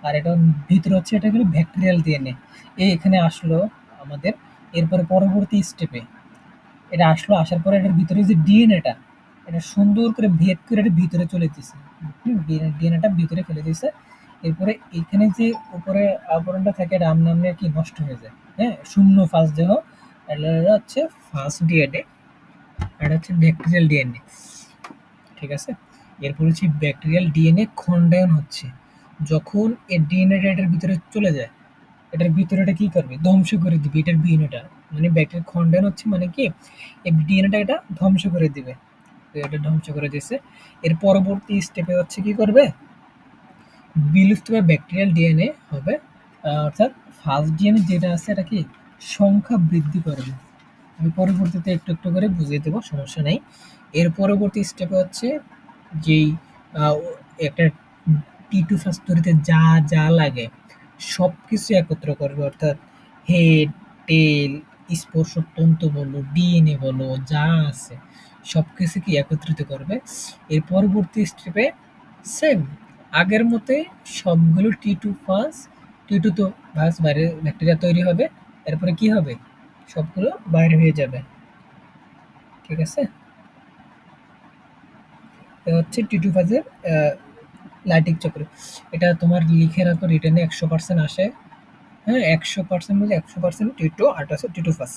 আর এটা ভিতরে হচ্ছে এটা হলো ব্যাকটেরিয়াল ডিএনএ। এখানে আসলো আমাদের, এরপরে পরবর্তী স্টেপে এটা আসলো, আসার পরে এটার ভিতরে যে ডিএনএটা, এটা সুন্দর করে ভেদ করে এটা ভিতরে চলে যেতেছে, ডিএনএটা ভিতরে ফেলে দিয়েছে। এরপরে এখানে যে উপরে আবরণটা থাকে এটা আমনে আমনে কি নষ্ট হয়ে যায়। হ্যাঁ, শূন্য ফার্স্ট দেহ, এটা হচ্ছে ফার্স্ট ডিএনএ, এটা হচ্ছে ব্যাকটেরিয়াল ডিএনএ। ঠিক আছে, এরপর হচ্ছে ব্যাকটেরিয়াল ডিএনএ খণ্ডায়ন হচ্ছে, যখন এই ডিএনএটা এটার ভিতরে চলে যায়, এটার ভিতরে এটা কি করবে, ধ্বংস করে দিবে এটার ডিএনএটা। মানে ব্যাকটেরিয়াল খণ্ডায়ন হচ্ছে মানে কি, এই ডিএনএটা এটা ধ্বংস করে দিবে। তো এটা ধ্বংস করে দিয়েছে, এর পরবর্তী স্টেপে হচ্ছে কি করবে, বিলুপ্ত বা ব্যাকটেরিয়াল ডিএনএ হবে। অর্থাৎ ফার্স্ট ডিএনএ যেটা আছে এটা কি সংখ্যা বৃদ্ধি করবে। আমি পরবর্তীতে একটু একটু করে বুঝিয়ে দেবো, সমস্যা নেই। এর পরবর্তী স্টেপে হচ্ছে যেই আহ, একটা টিটু ফার্স্ট তৈরিতে যা যা লাগে সব কিছু একত্র করবে, অর্থাৎ হেড, টেল, স্পর্শতন্তু বলো, ডিএনএ বলো, যা আছে সব কিছু কি একত্রিত করবে। এর পরবর্তী স্টেপে সেম আগের মতোই সবগুলো টি টু তো ভাস বাইরে ব্যাকটেরিয়া তৈরি হবে, এরপরে কি হবে, সবগুলো বাইরে হয়ে যাবে। ঠিক আছে, এ হচ্ছে টি2 ফাজের লাইটিক চক্র। এটা তোমার লিখে রাখো, রিটেনে 100% আসে। হ্যাঁ, 100% বলতে 100% টি2, আর হচ্ছে টি2 ফাজ।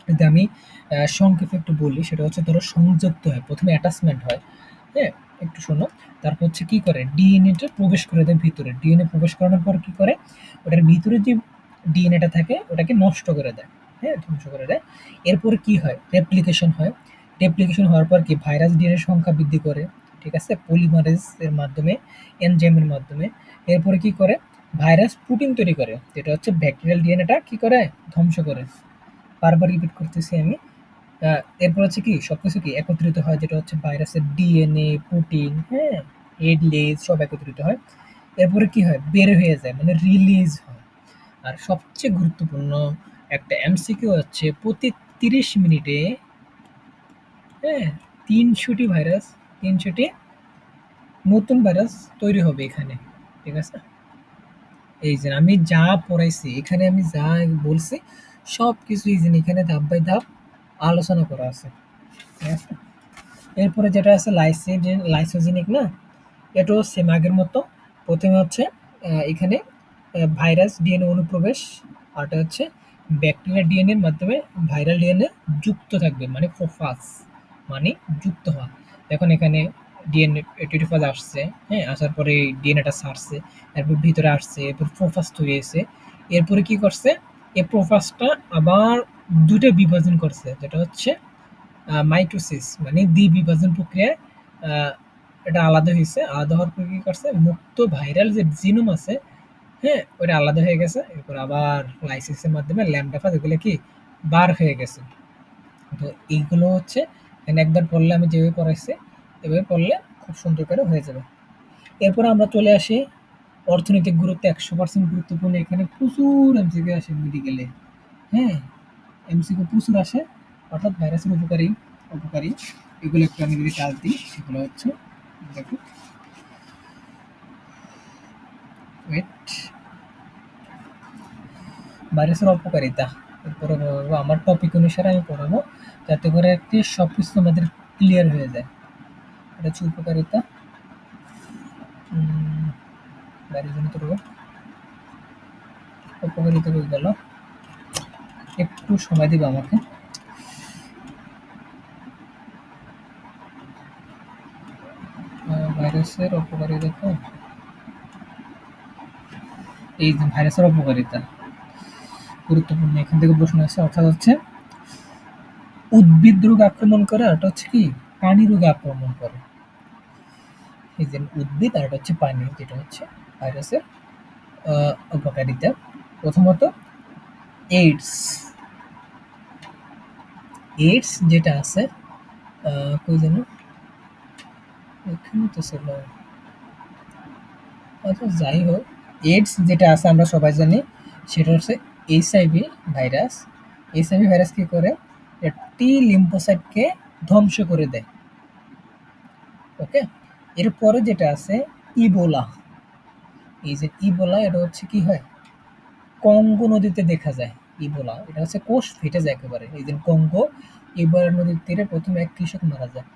যদি আমি সংক্ষেপে একটু বলি, সেটা হচ্ছে ধরো সংযুক্ত হয়, প্রথমে অ্যাটাচমেন্ট হয়। হ্যাঁ, একটু শোনো। তারপর হচ্ছে কি করে, ডিএনএটা প্রবেশ করে দেয় ভিতরে, ডিএনএ প্রবেশ করানোর পর কি করে, ওটার ভিতরে যে ডিএনএটা থাকে ওটাকে নষ্ট করে দেয়। হ্যাঁ, ধ্বংস করে দেয়। এরপরে কি হয়, রেপ্লিকেশন হয়। রেপ্লিকেশন হওয়ার পর কি ভাইরাস ডিএনএর সংখ্যা বৃদ্ধি করে। ঠিক আছে, পলিমারেজ এর মাধ্যমে, এনজাইমের মাধ্যমে। এরপরে কি করে, ভাইরাস প্রোটিন তৈরি করে, যেটা হচ্ছে ব্যাকটেরিয়াল ডিএনএটা কি করে, ধ্বংস করে। বারবার রিপিট করতেছি আমি। এরপর হচ্ছে কি সবকিছু কি একত্রিত হয়, যেটা হচ্ছে ভাইরাসের ডিএনএ, প্রোটিন, হ্যাঁ, হেড, লেজ সব একত্রিত হয়। এরপরে কি হয়, বের হয়ে যায়, মানে রিলিজ হয়। আর সবচেয়ে গুরুত্বপূর্ণ একটা এমসিকিউ হচ্ছে, প্রতি 30 মিনিটে, হ্যাঁ, 300টি নতুন ভাইরাস তৈরি হবে এখানে। ঠিক আছে, এই যে আমি যা পড়াইছি এখানে, আমি যা বলছি সব কিছু এই যে এখানে ধাপ বাই ধাপ আলোচনা করা আছে। ঠিক আছে, এরপরে যেটা আছে লাইসোজেনিক না, এটাও সেম আগের মতো। প্রথমে হচ্ছে এখানে ভাইরাস ডিএনএ অনুপ্রবেশ, আরটা হচ্ছে ব্যাকটেরিয়া ডিএনএর মাধ্যমে ভাইরাল ডিএনএ যুক্ত থাকবে, মানে প্রোফাজ, মানে যুক্ত হওয়া। এখন এখানে ডিএনএ টিটোফাজ আসছে, হ্যাঁ, আসার পরে ডিএনএটা ছাড়ছে, এরপর ভিতরে আসছে, এরপর প্রোফাজ তৈরি হয়েছে। এরপরে কি করছে, এই প্রোফাজটা আবার দুটো বিভাজন করছে, যেটা হচ্ছে মাইটোসিস, মানে দ্বিবিভাজন প্রক্রিয়ায় আহ, এটা আলাদা হয়েছে। আলাদা হওয়ার পর কি করছে, মুক্ত ভাইরাল যে জিনোম আছে, হ্যাঁ, ওটা আলাদা হয়ে গেছে। এরপর আবার লাইসিসের মাধ্যমে ল্যামডাফাজ এগুলো কি বার হয়ে গেছে। তো এইগুলো হচ্ছে এখানে একবার পড়লে, আমি যেভাবে পড়াইছি এভাবে পড়লে খুব সুন্দর করে হয়ে যাবে। এরপর আমরা চলে আসি অর্থনৈতিক গুরুত্ব, 100% গুরুত্বপূর্ণ। এখানে প্রচুর এমসিকিউ আসে মেডিকেলে। হ্যাঁ, এমসিকিউ প্রচুর আসে। অর্থাৎ ভাইরাসের উপকারী অপকারী এগুলো একটু আমি যদি টাচ দিই, সেগুলো হচ্ছে, দেখো, ওয়েট, ভাইরাসের অপকারিতা। এরপরে বলবো আমার টপিক অনুসারে আমি পড়াবো, যাতে করে একটি সব কিছু আমাদের ক্লিয়ার হয়ে যায়। এটা হচ্ছে উপকারিতা, ভাইরাসজনিত রোগ। উপকারিতা হয়ে গেল, একটু সময় দিবে আমাকে। ভাইরাসের অপকারিতা তো এই যে ভাইরাসের অপকারিতা গুরুত্বপূর্ণ, এখান থেকে প্রশ্ন আসে, অর্থাৎ হচ্ছে উদ্ভিদ রোগ আক্রমণ করে, আর এটা হচ্ছে কি পানি রোগে আক্রমণ করে। এই যে উদ্ভিদ আর এটা হচ্ছে পানি, যেটা হচ্ছে ভাইরাসের উপকারিতা। প্রথমত এইডস, এইডস যেটা আছে কই যেন এখানে তো ছিল, আচ্ছা যাই হোক, এইডস যেটা আছে আমরা সবাই জানি, সেটা হচ্ছে এইচআইভি ভাইরাস। এইচআইভি ভাইরাস কি করে, টি লিম্ফোসাইটকে ধ্বংস করে দেয়। ওকে, এরপরে যেটা আছে ইবোলা। এই যে ইবোলা, এটা হচ্ছে কি হয়, কঙ্গো নদীতে দেখা যায়। ইবোলা এটা হচ্ছে কোষ ফেটে যায় একেবারে। এই যে কঙ্গো ইবোলা নদীর তীরে প্রথমে এক কৃষক মারা যায়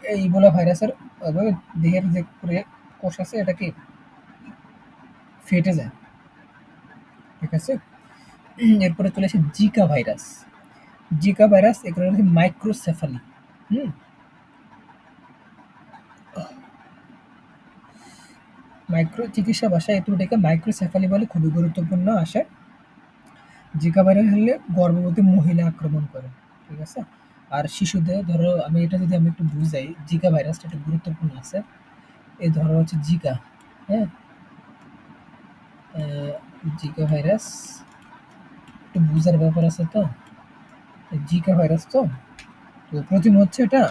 এই ইবোলা ভাইরাসের দেহের যে কোষ আছে এটা কি ফেটে যায়। ঠিক আছে, এরপরে চলে আসে জিকা ভাইরাস। জিকা ভাইরাস এগুলো হচ্ছে মাইক্রোসেফালি। হুম, মাইক্রো চিকিৎসা ভাষায় এটাকে মাইক্রোসেফালি বলে, খুবই গুরুত্বপূর্ণ আসে। জিকা ভাইরাস হলে গর্ভবতী মহিলা আক্রমণ করে। ঠিক আছে, আর শিশুদের ধরো, আমি একটু বুঝাই, জিকা ভাইরাসটা একটু গুরুত্বপূর্ণ আছে। এই ধরো হচ্ছে জিকা, হ্যাঁ, আহ, জিকা ভাইরাস একটু বুঝার ব্যাপার আছে তো। জিকা ভাইরাস তো, তো প্রথম হচ্ছে এটা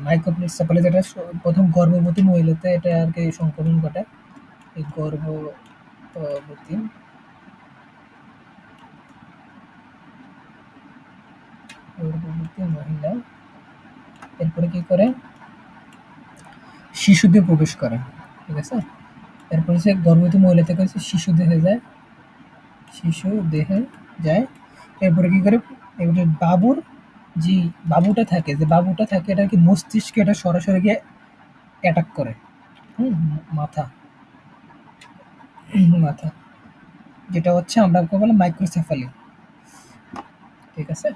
মাইক্রোপ্লেক্সাপালে, যেটা প্রথম গর্ভবতী মহিলাতে এটা আর কি সংক্রমণ ঘটায়। এই গর্ভবতী গর্ভবতী মহিলা এরপরে কি করে, শিশুদের প্রবেশ করে। ঠিক আছে, এরপরে সে গর্ভবতী মহিলা থেকে হচ্ছে শিশু দেহে যায়, শিশু দেহে যায়। এরপরে কি করে, এবারে যে বাবুটা থাকে এটা কি মস্তিষ্কে এটা সরাসরি গিয়ে অ্যাটাক করে। হুম, মাথা মাথা, যেটা হচ্ছে আমরা ওকে বলে মাইক্রোসেফালি। ঠিক আছে,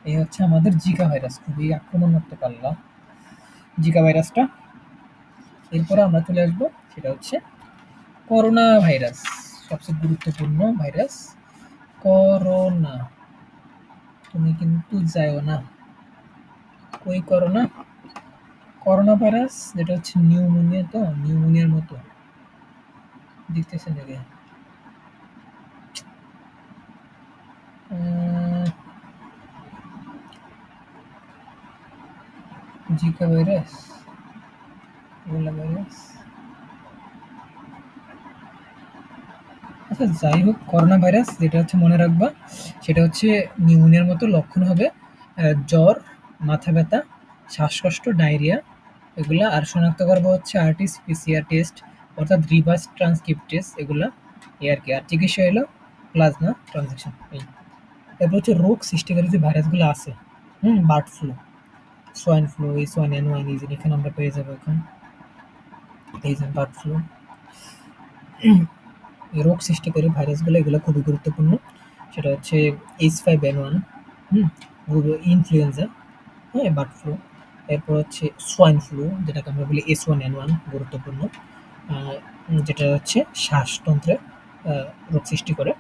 এই হচ্ছে আমাদের জিকা ভাইরাস, খুবই আক্রমণাত্মক আল্লাহ জিকা ভাইরাসটা। এরপরে আমরা চলে আসবো, সেটা হচ্ছে করোনা ভাইরাস, সবচেয়ে গুরুত্বপূর্ণ ভাইরাস করোনা। তুমি কিন্তু যাও না, কই করোনা, করোনা ভাইরাস যেটা হচ্ছে নিউমোনিয়া, তো নিউমোনিয়ার মতো দেখতেছে নাকি, জিকা ভাইরাস, ইবোলা ভাইরাস, আচ্ছা যাই হোক, করোনা ভাইরাস যেটা হচ্ছে মনে রাখবা, সেটা হচ্ছে নিউমোনিয়ার মতো লক্ষণ হবে, জ্বর, মাথা ব্যথা, শ্বাসকষ্ট, ডায়রিয়া, এগুলা। আর শনাক্ত করবো হচ্ছে আরটিস পিসিআর টেস্ট, অর্থাৎ রিভার্স ট্রান্সক্রিপ্ট টেস্ট, এগুলা এই আর কি। আর চিকিৎসা হলো প্লাজমা ট্রানজেকশন। এই তারপর হচ্ছে রোগ সৃষ্টিকারী যে ভাইরাসগুলো আছে, বার্ড ফ্লু, সোয়াইন ফ্লু, এই সোয়াইন এন ওয়ান, এই যে এখানে আমরা পেয়ে যাবো এখন, এই যে বার্ড ফ্লু, রোগ সৃষ্টিকারী ভাইরাসগুলো, এগুলো খুবই গুরুত্বপূর্ণ। সেটা হচ্ছে H5N1, হুম, ইনফ্লুয়েঞ্জা, হ্যাঁ, বার্ড ফ্লু। এরপর হচ্ছে সোয়াইন ফ্লু, যেটাকে আমরা বলি H1N1, গুরুত্বপূর্ণ, যেটা হচ্ছে শ্বাসতন্ত্রে রোগ সৃষ্টি করে।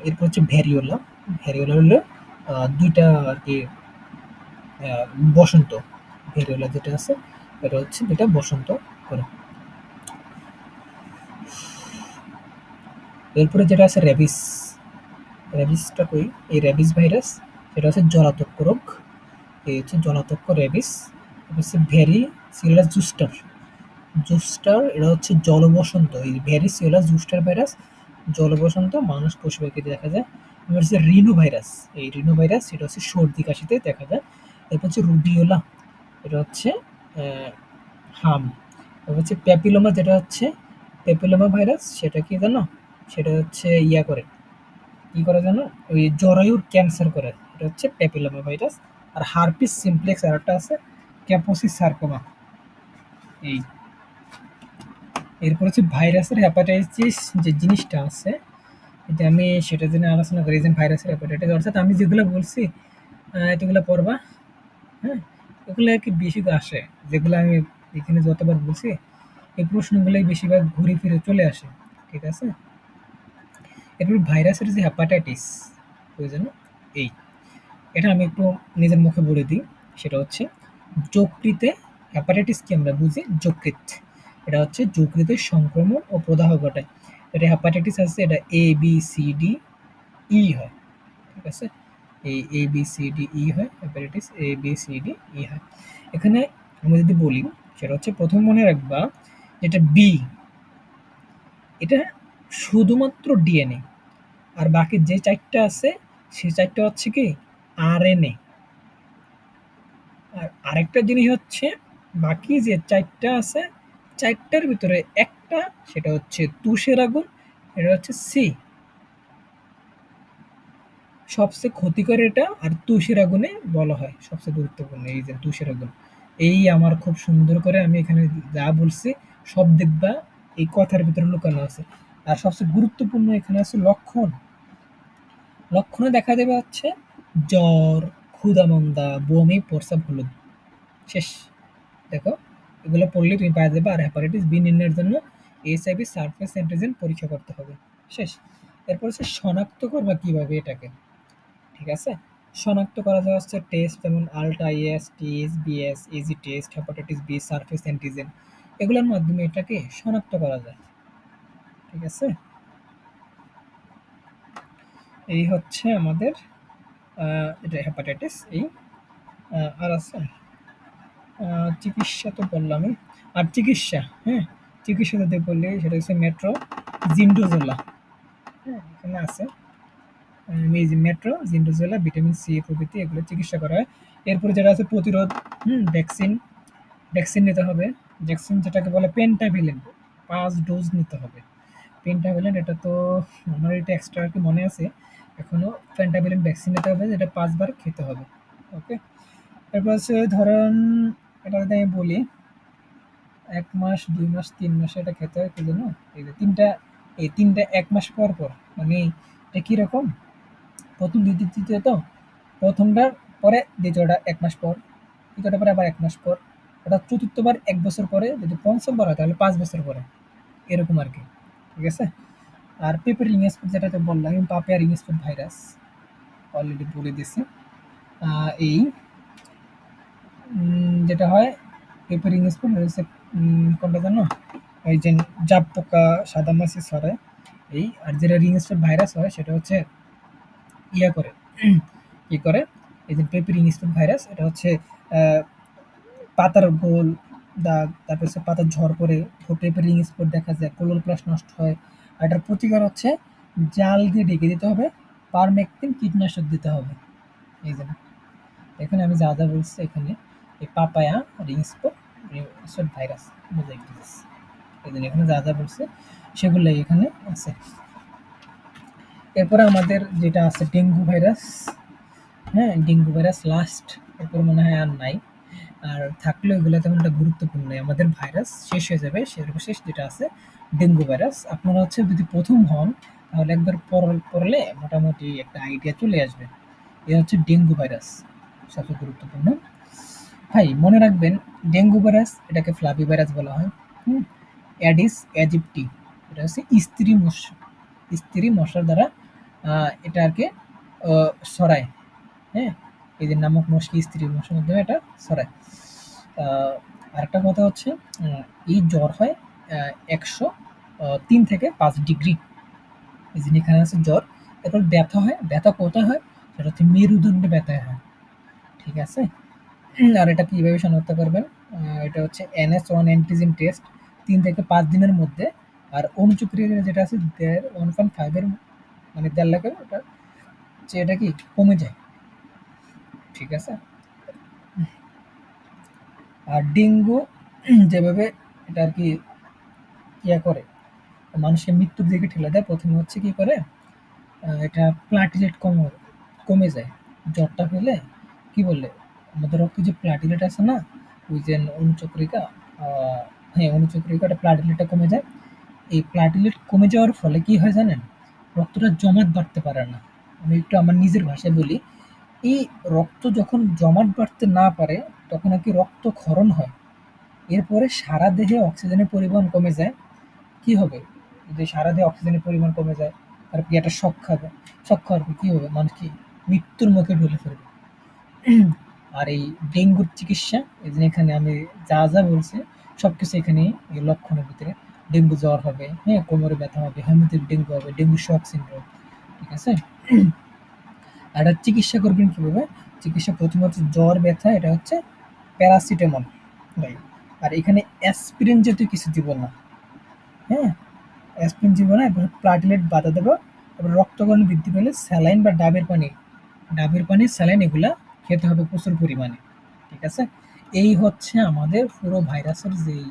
এরপর হচ্ছে ভ্যারিওলা, ভ্যারিওলা হলো দুইটা আর কি আহ, বসন্ত, ভ্যারিওলা যেটা আছে এটা হচ্ছে দুইটা বসন্ত করে। এরপরে যেটা আছে র্যাবিস, র্যাবিসটা কই, এই র্যাবিস ভাইরাস, সেটা হচ্ছে জলাতঙ্ক রোগ, এই হচ্ছে জলাতঙ্ক র্যাবিস। হচ্ছে ভ্যারিসিলাস জুস্টার, জুস্টার এটা হচ্ছে জলবসন্ত, এই ভ্যারিসিলাস জুস্টার ভাইরাস জলবসন্ত, মানুষ পশু পাখিতে দেখা যায়। এবার হচ্ছে রিনো ভাইরাস, এই রিনো ভাইরাস সেটা হচ্ছে সর্দি কাশিতে দেখা যায়। এরপর হচ্ছে রুবিওলা, এটা হচ্ছে হাম। এবার হচ্ছে প্যাপিলোমা, যেটা হচ্ছে প্যাপিলোমা ভাইরাস, সেটা কি জানো, সেটা হচ্ছে ইয়া করে, কি করে জানো, ওই জরায়ুর ক্যান্সার করে, এটা হচ্ছে প্যাপিলোমা ভাইরাস। আর হারপিস সিমপ্লেক্স আর একটা আছে ক্যাপোসিস সার্কোমা। এই এরপর হচ্ছে ভাইরাসের হেপাটাইটিস যে জিনিসটা আছে, এটা আমি সেটা জন্য আলোচনা করি, যে ভাইরাসের হেপাটাইটিস, অর্থাৎ আমি যেগুলো বলছি এতগুলো পড়বা, হ্যাঁ, এগুলো আর কি বেশি আসে, যেগুলো আমি এখানে যতবার বলছি এই প্রশ্নগুলোই বেশিরভাগ ঘুরে ফিরে চলে আসে। ঠিক আছে, এরপর ভাইরাসের যে হেপাটাইটিস, বুঝলেন? এই এটা আমি একটু নিজের মুখে বলে দিই। সেটা হচ্ছে যকৃতে, হেপাটাইটিস কি আমরা বুঝি যকৃৎ। এটা হচ্ছে যকৃতের সংক্রমণ ও প্রদাহ ঘটায়। এটা হেপাটাইটিস আছে, এটা A B C D E হয়। ঠিক আছে? এই A B C D E হয়, hepatitis A B C D E হয়। এখানে আমি যদি বলি, সেটা হচ্ছে প্রথম মনে রাখবা, যেটা বি, এটা শুধুমাত্র ডিএনএ। আর বাকি যে ৪ টা আছে, সেই ৪ টা হচ্ছে কি আরএনএ। আর আরেকটা জিনিস হচ্ছে, বাকি যে ৪ টা আছে, ৪ টার ভিতরে একটা, সেটা হচ্ছে তুষের আগুন, এটা হচ্ছে সি। সবচেয়ে ক্ষতিকর এটা, আর তুষের আগুনে বলা হয় সবচেয়ে গুরুত্বপূর্ণ, এই যে তুষের আগুন। এই আমার খুব সুন্দর করে আমি এখানে যা বলছি সব দেখবা এই কথার ভিতরে লুকানো আছে। আর সবচেয়ে গুরুত্বপূর্ণ এখানে আছে লক্ষণ। লক্ষণে দেখা দেবে হচ্ছে জ্বর, ক্ষুধা-মন্দা, বমি, প্রস্রাব, হলুদ। শেষ। দেখো, এগুলো পড়লে তুমি পাওয়া যাবে। আর হেপাটাইটিস বি নির্ণয়ের জন্য এইচআইভি সারফেস অ্যান্টিজেন পরীক্ষা করতে হবে। শেষ। এরপর হচ্ছে শনাক্ত করবা কিভাবে এটাকে। ঠিক আছে? শনাক্ত করা যায় হচ্ছে টেস্ট, যেমন আলট্রা ইএস, টিএস, বিএস, ইজি test, hepatitis B surface antigen. এগুলোর মাধ্যমে এটাকে শনাক্ত করা যায়। ঠিক আছে? এই হচ্ছে আমাদের এটা হেপাটাইটিস এই। আর আছে চিকিৎসা তো বললামই। আর চিকিৎসা, হ্যাঁ? চিকিৎসা যদি বললি, সেটা হচ্ছে মেট্রো জিন্ডোজোলা। হ্যাঁ? এখানে আছে মেট্রো জিন্ডোজোলা, ভিটামিন সি প্রভৃতি, এগুলো চিকিৎসা করা হয়। এরপরে যেটা আছে প্রতিরোধ, ভ্যাকসিন। ভ্যাকসিন নিতে হবে। ভ্যাকসিন যেটাকে বলে পেন্টাভিলেন, ৫ ডোজ নিতে হবে। পেন্টাভিলেন এটা তো আমার এটা এক্সট্রা আর কি মনে আছে এখনো। পেন্টাভিলেন ভ্যাকসিন নিতে হবে, যেটা ৫ বার খেতে হবে। ওকে? এরপর হচ্ছে ধরেন, এটা যদি আমি বলি ১ মাস, ২ মাস, ৩ মাসে এটা খেতে হয় কি জানো? এই যে ৩ টা, এই ৩ টা ১ মাস পর, পর। মানে এটা কিরকম? ১ম, ২য়, ৩য় তো? ১ম টার পরে ২য় টা ১ মাস পর, ৩য় টা পরে আবার ১ মাস পর। অর্থাৎ ৪র্থ বার ১ বছর পরে, যদি ৫ম বার হয় তাহলে ৫ বছর পরে। এরকম আরকি। ঠিক আছে? আর পেপের রিং স্পট যেটাতে বললাম, papaya ring spot virus already বলে দিছি। এই যেটা হয় পেপার রিং স্পট হচ্ছে কোনটা জানো? এই যে জাব পোকা, সাদামাছি ছড়ায় এই। আর যেটা রিং স্পট ভাইরাস হয় সেটা হচ্ছে ইয়া করে, কি করে, এই যে পেপার রিং স্পট ভাইরাস, এটা হচ্ছে আহ, পাতার গোল দাগ, তারপর হচ্ছে পাতার ঝড় পড়ে, পেপার রিং স্পট দেখা যায়, ক্লোরোপ্লাস্ট নষ্ট হয়। আর এটার প্রতিকার হচ্ছে জাল দিয়ে ঢেকে দিতে হবে, পারমেকটিন কীটনাশক দিতে হবে। এই যে এখানে আমি যা যা বলছি, এখানে এই papaya ring spot virus mosaic, এই জন্য এখানে যা যা বলছে সেগুলাই এখানে আছে। এরপরে আমাদের যেটা আছে ডেঙ্গু ভাইরাস। হ্যাঁ, ডেঙ্গু ভাইরাস লাস্ট। এরপর মনে হয় আর নাই। আর থাকলেও এগুলো তেমন একটা গুরুত্বপূর্ণ নয়। আমাদের ভাইরাস শেষ হয়ে যাবে, সর্বশেষ যেটা আছে ডেঙ্গু ভাইরাস। আপনারা হচ্ছে যদি প্রথম হন, তাহলে একবার পড়লে মোটামুটি একটা আইডিয়া চলে আসবে। এ হচ্ছে ডেঙ্গু ভাইরাস, সবচেয়ে গুরুত্বপূর্ণ। ভাই মনে রাখবেন, ডেঙ্গু ভাইরাস এটাকে ফ্লাভি ভাইরাস বলা হয়। হুম? অ্যাডিস অ্যাজিপ্টি, এটা হচ্ছে স্ত্রী মশা। স্ত্রী মশার দ্বারা এটা আর কি ছড়ায়। হ্যাঁ? এই যে নামক মশকি স্ত্রী মশার মাধ্যমে এটা ছড়ায়। আরেকটা কথা হচ্ছে, এই জ্বর হয় ১০৩ থেকে ৫ ডিগ্রি। এই যে এখানে আছে জ্বর। এরপর ব্যথা হয়। ব্যথা কোথায় হয়? সেটা হচ্ছে মেরুদণ্ডে ব্যথা হয়। ঠিক আছে? আর এটা কিভাবে শনাক্ত করবেন? এটা হচ্ছে NH1 অ্যান্টিজেন টেস্ট ৩ থেকে ৫ দিনের মধ্যে। আর অনুচক্রিয়া যেটা আছে 1.5 এর, মানে ১.৫ লাখের, ওটা যে এটা কি কমে যায়। ঠিক আছে? আর ডেঙ্গু যেভাবে এটা আর কি ইয়া করে, মানুষকে মৃত্যুর দিকে ঠেলে দেয়, প্রথমে হচ্ছে কি করে, এটা প্লাটিলেট কমে যায়। জ্বরটা হলে কি বলে, আমাদের রক্তে যে প্লাটিলেট আছে না, ওই যে অনুচক্রিকা, হ্যাঁ অনুচক্রিকাটা প্লাটিলেটটা কমে যায়। এই প্লাটিলেট কমে যাওয়ার ফলে কি হয় জানেন? রক্তটা জমাট বাড়তে পারে না। আমি একটু আমার নিজের ভাষায় বলি, এই রক্ত যখন জমাট বাড়তে না পারে, তখন আর কি রক্তক্ষরণ হয়। এরপরে সারা দেহে অক্সিজেনের পরিমাণ কমে যায়। কি হবে? যদি সারা দেহে অক্সিজেনের পরিমাণ কমে যায়, আর কি একটা শক খাবে, শক খাওয়ার পর কি হবে, মানুষ কি মৃত্যুর মুখে ঢলে পড়বে। আর এই ডেঙ্গুর চিকিৎসা, এই যে এখানে আমি যা যা বলছি সবকিছু এখানে এই লক্ষণের ভিতরে। ডেঙ্গু জ্বর হবে, হ্যাঁ, কোমরে ব্যথা হবে, হেমোথিক ডেঙ্গু হবে, ডেঙ্গু শক সিনড্রোম, ঠিক আছে। আর এটা চিকিৎসা করবেন কিভাবে? চিকিৎসা প্রথম হচ্ছে জ্বর ব্যথা, এটা হচ্ছে প্যারাসিটামল, রাইট। আর এখানে অ্যাসপিরিন জাতীয় কিছু দিব না, হ্যাঁ, অ্যাসপিরিন দিব না। এরপর প্লাটিলেট বাধা দেবো। তারপর রক্তকরণ বৃদ্ধি পেলে স্যালাইন বা ডাবের পানি, স্যালাইন এগুলা খেতে হবে প্রচুর পরিমাণে, ঠিক আছে। এই হচ্ছে আমাদের পুরো ভাইরাসের যেই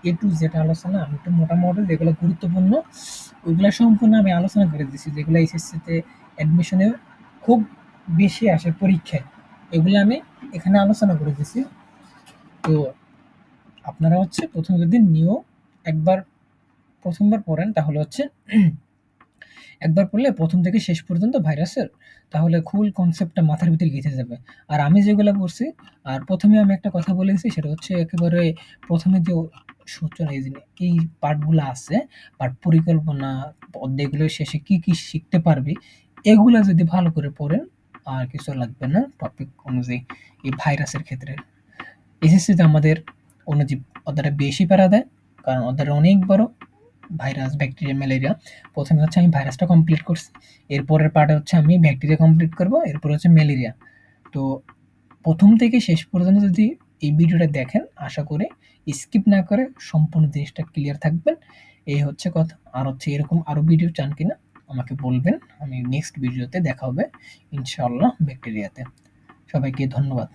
এ টু জেড আলোচনা। আমি একটু মোটামুটি যেগুলো গুরুত্বপূর্ণ ওইগুলো সম্পূর্ণ আমি আলোচনা করে দিচ্ছি, যেগুলো এইচএসসিতে অ্যাডমিশনে খুব বেশি আসে পরীক্ষায়, এগুলো আমি এখানে আলোচনা করে দিচ্ছি। তো আপনারা হচ্ছে প্রথমে যদি নিয়েও একবার প্রথমবার পড়েন, তাহলে হচ্ছে একবার পড়লে প্রথম থেকে শেষ পর্যন্ত ভাইরাসের, তাহলে ফুল কনসেপ্টটা মাথার ভিতরে গেঁথে যাবে। আর আমি যেগুলো পড়ছি, আর প্রথমে আমি একটা কথা বলে গেছি, সেটা হচ্ছে একেবারে প্রথমে যে সূচনা এই পার্টগুলো আছে, পার্ট পরিকল্পনা, অধ্যায়গুলো শেষে কি কি শিখতে পারবি, এগুলা যদি ভালো করে পড়েন আর কিছু লাগবে না টপিক অনুযায়ী। এই ভাইরাসের ক্ষেত্রে এসএসসিতে আমাদের অণুজীব অধ্যায়টা বেশি প্যারা দেয়, কারণ অধ্যায়টা অনেক বড়। ভাইরাস, ব্যাকটেরিয়া, ম্যালেরিয়া, প্রথমে হচ্ছে আমি ভাইরাসটা কমপ্লিট করছি, এরপরের পার্টে হচ্ছে আমি ব্যাকটেরিয়া কমপ্লিট করব, এরপর হচ্ছে ম্যালেরিয়া। তো প্রথম থেকে শেষ পর্যন্ত যদি এই ভিডিওটা দেখেন, আশা করি স্কিপ না করে সম্পূর্ণ জিনিসটা ক্লিয়ার থাকবেন। এই হচ্ছে কথা। আর হচ্ছে এরকম আরও ভিডিও চান কিনা আমাকে বলবেন, আমি নেক্সট ভিডিওতে দেখা হবে ইনশাআল্লাহ ব্যাকটেরিয়াতে। সবাইকে ধন্যবাদ।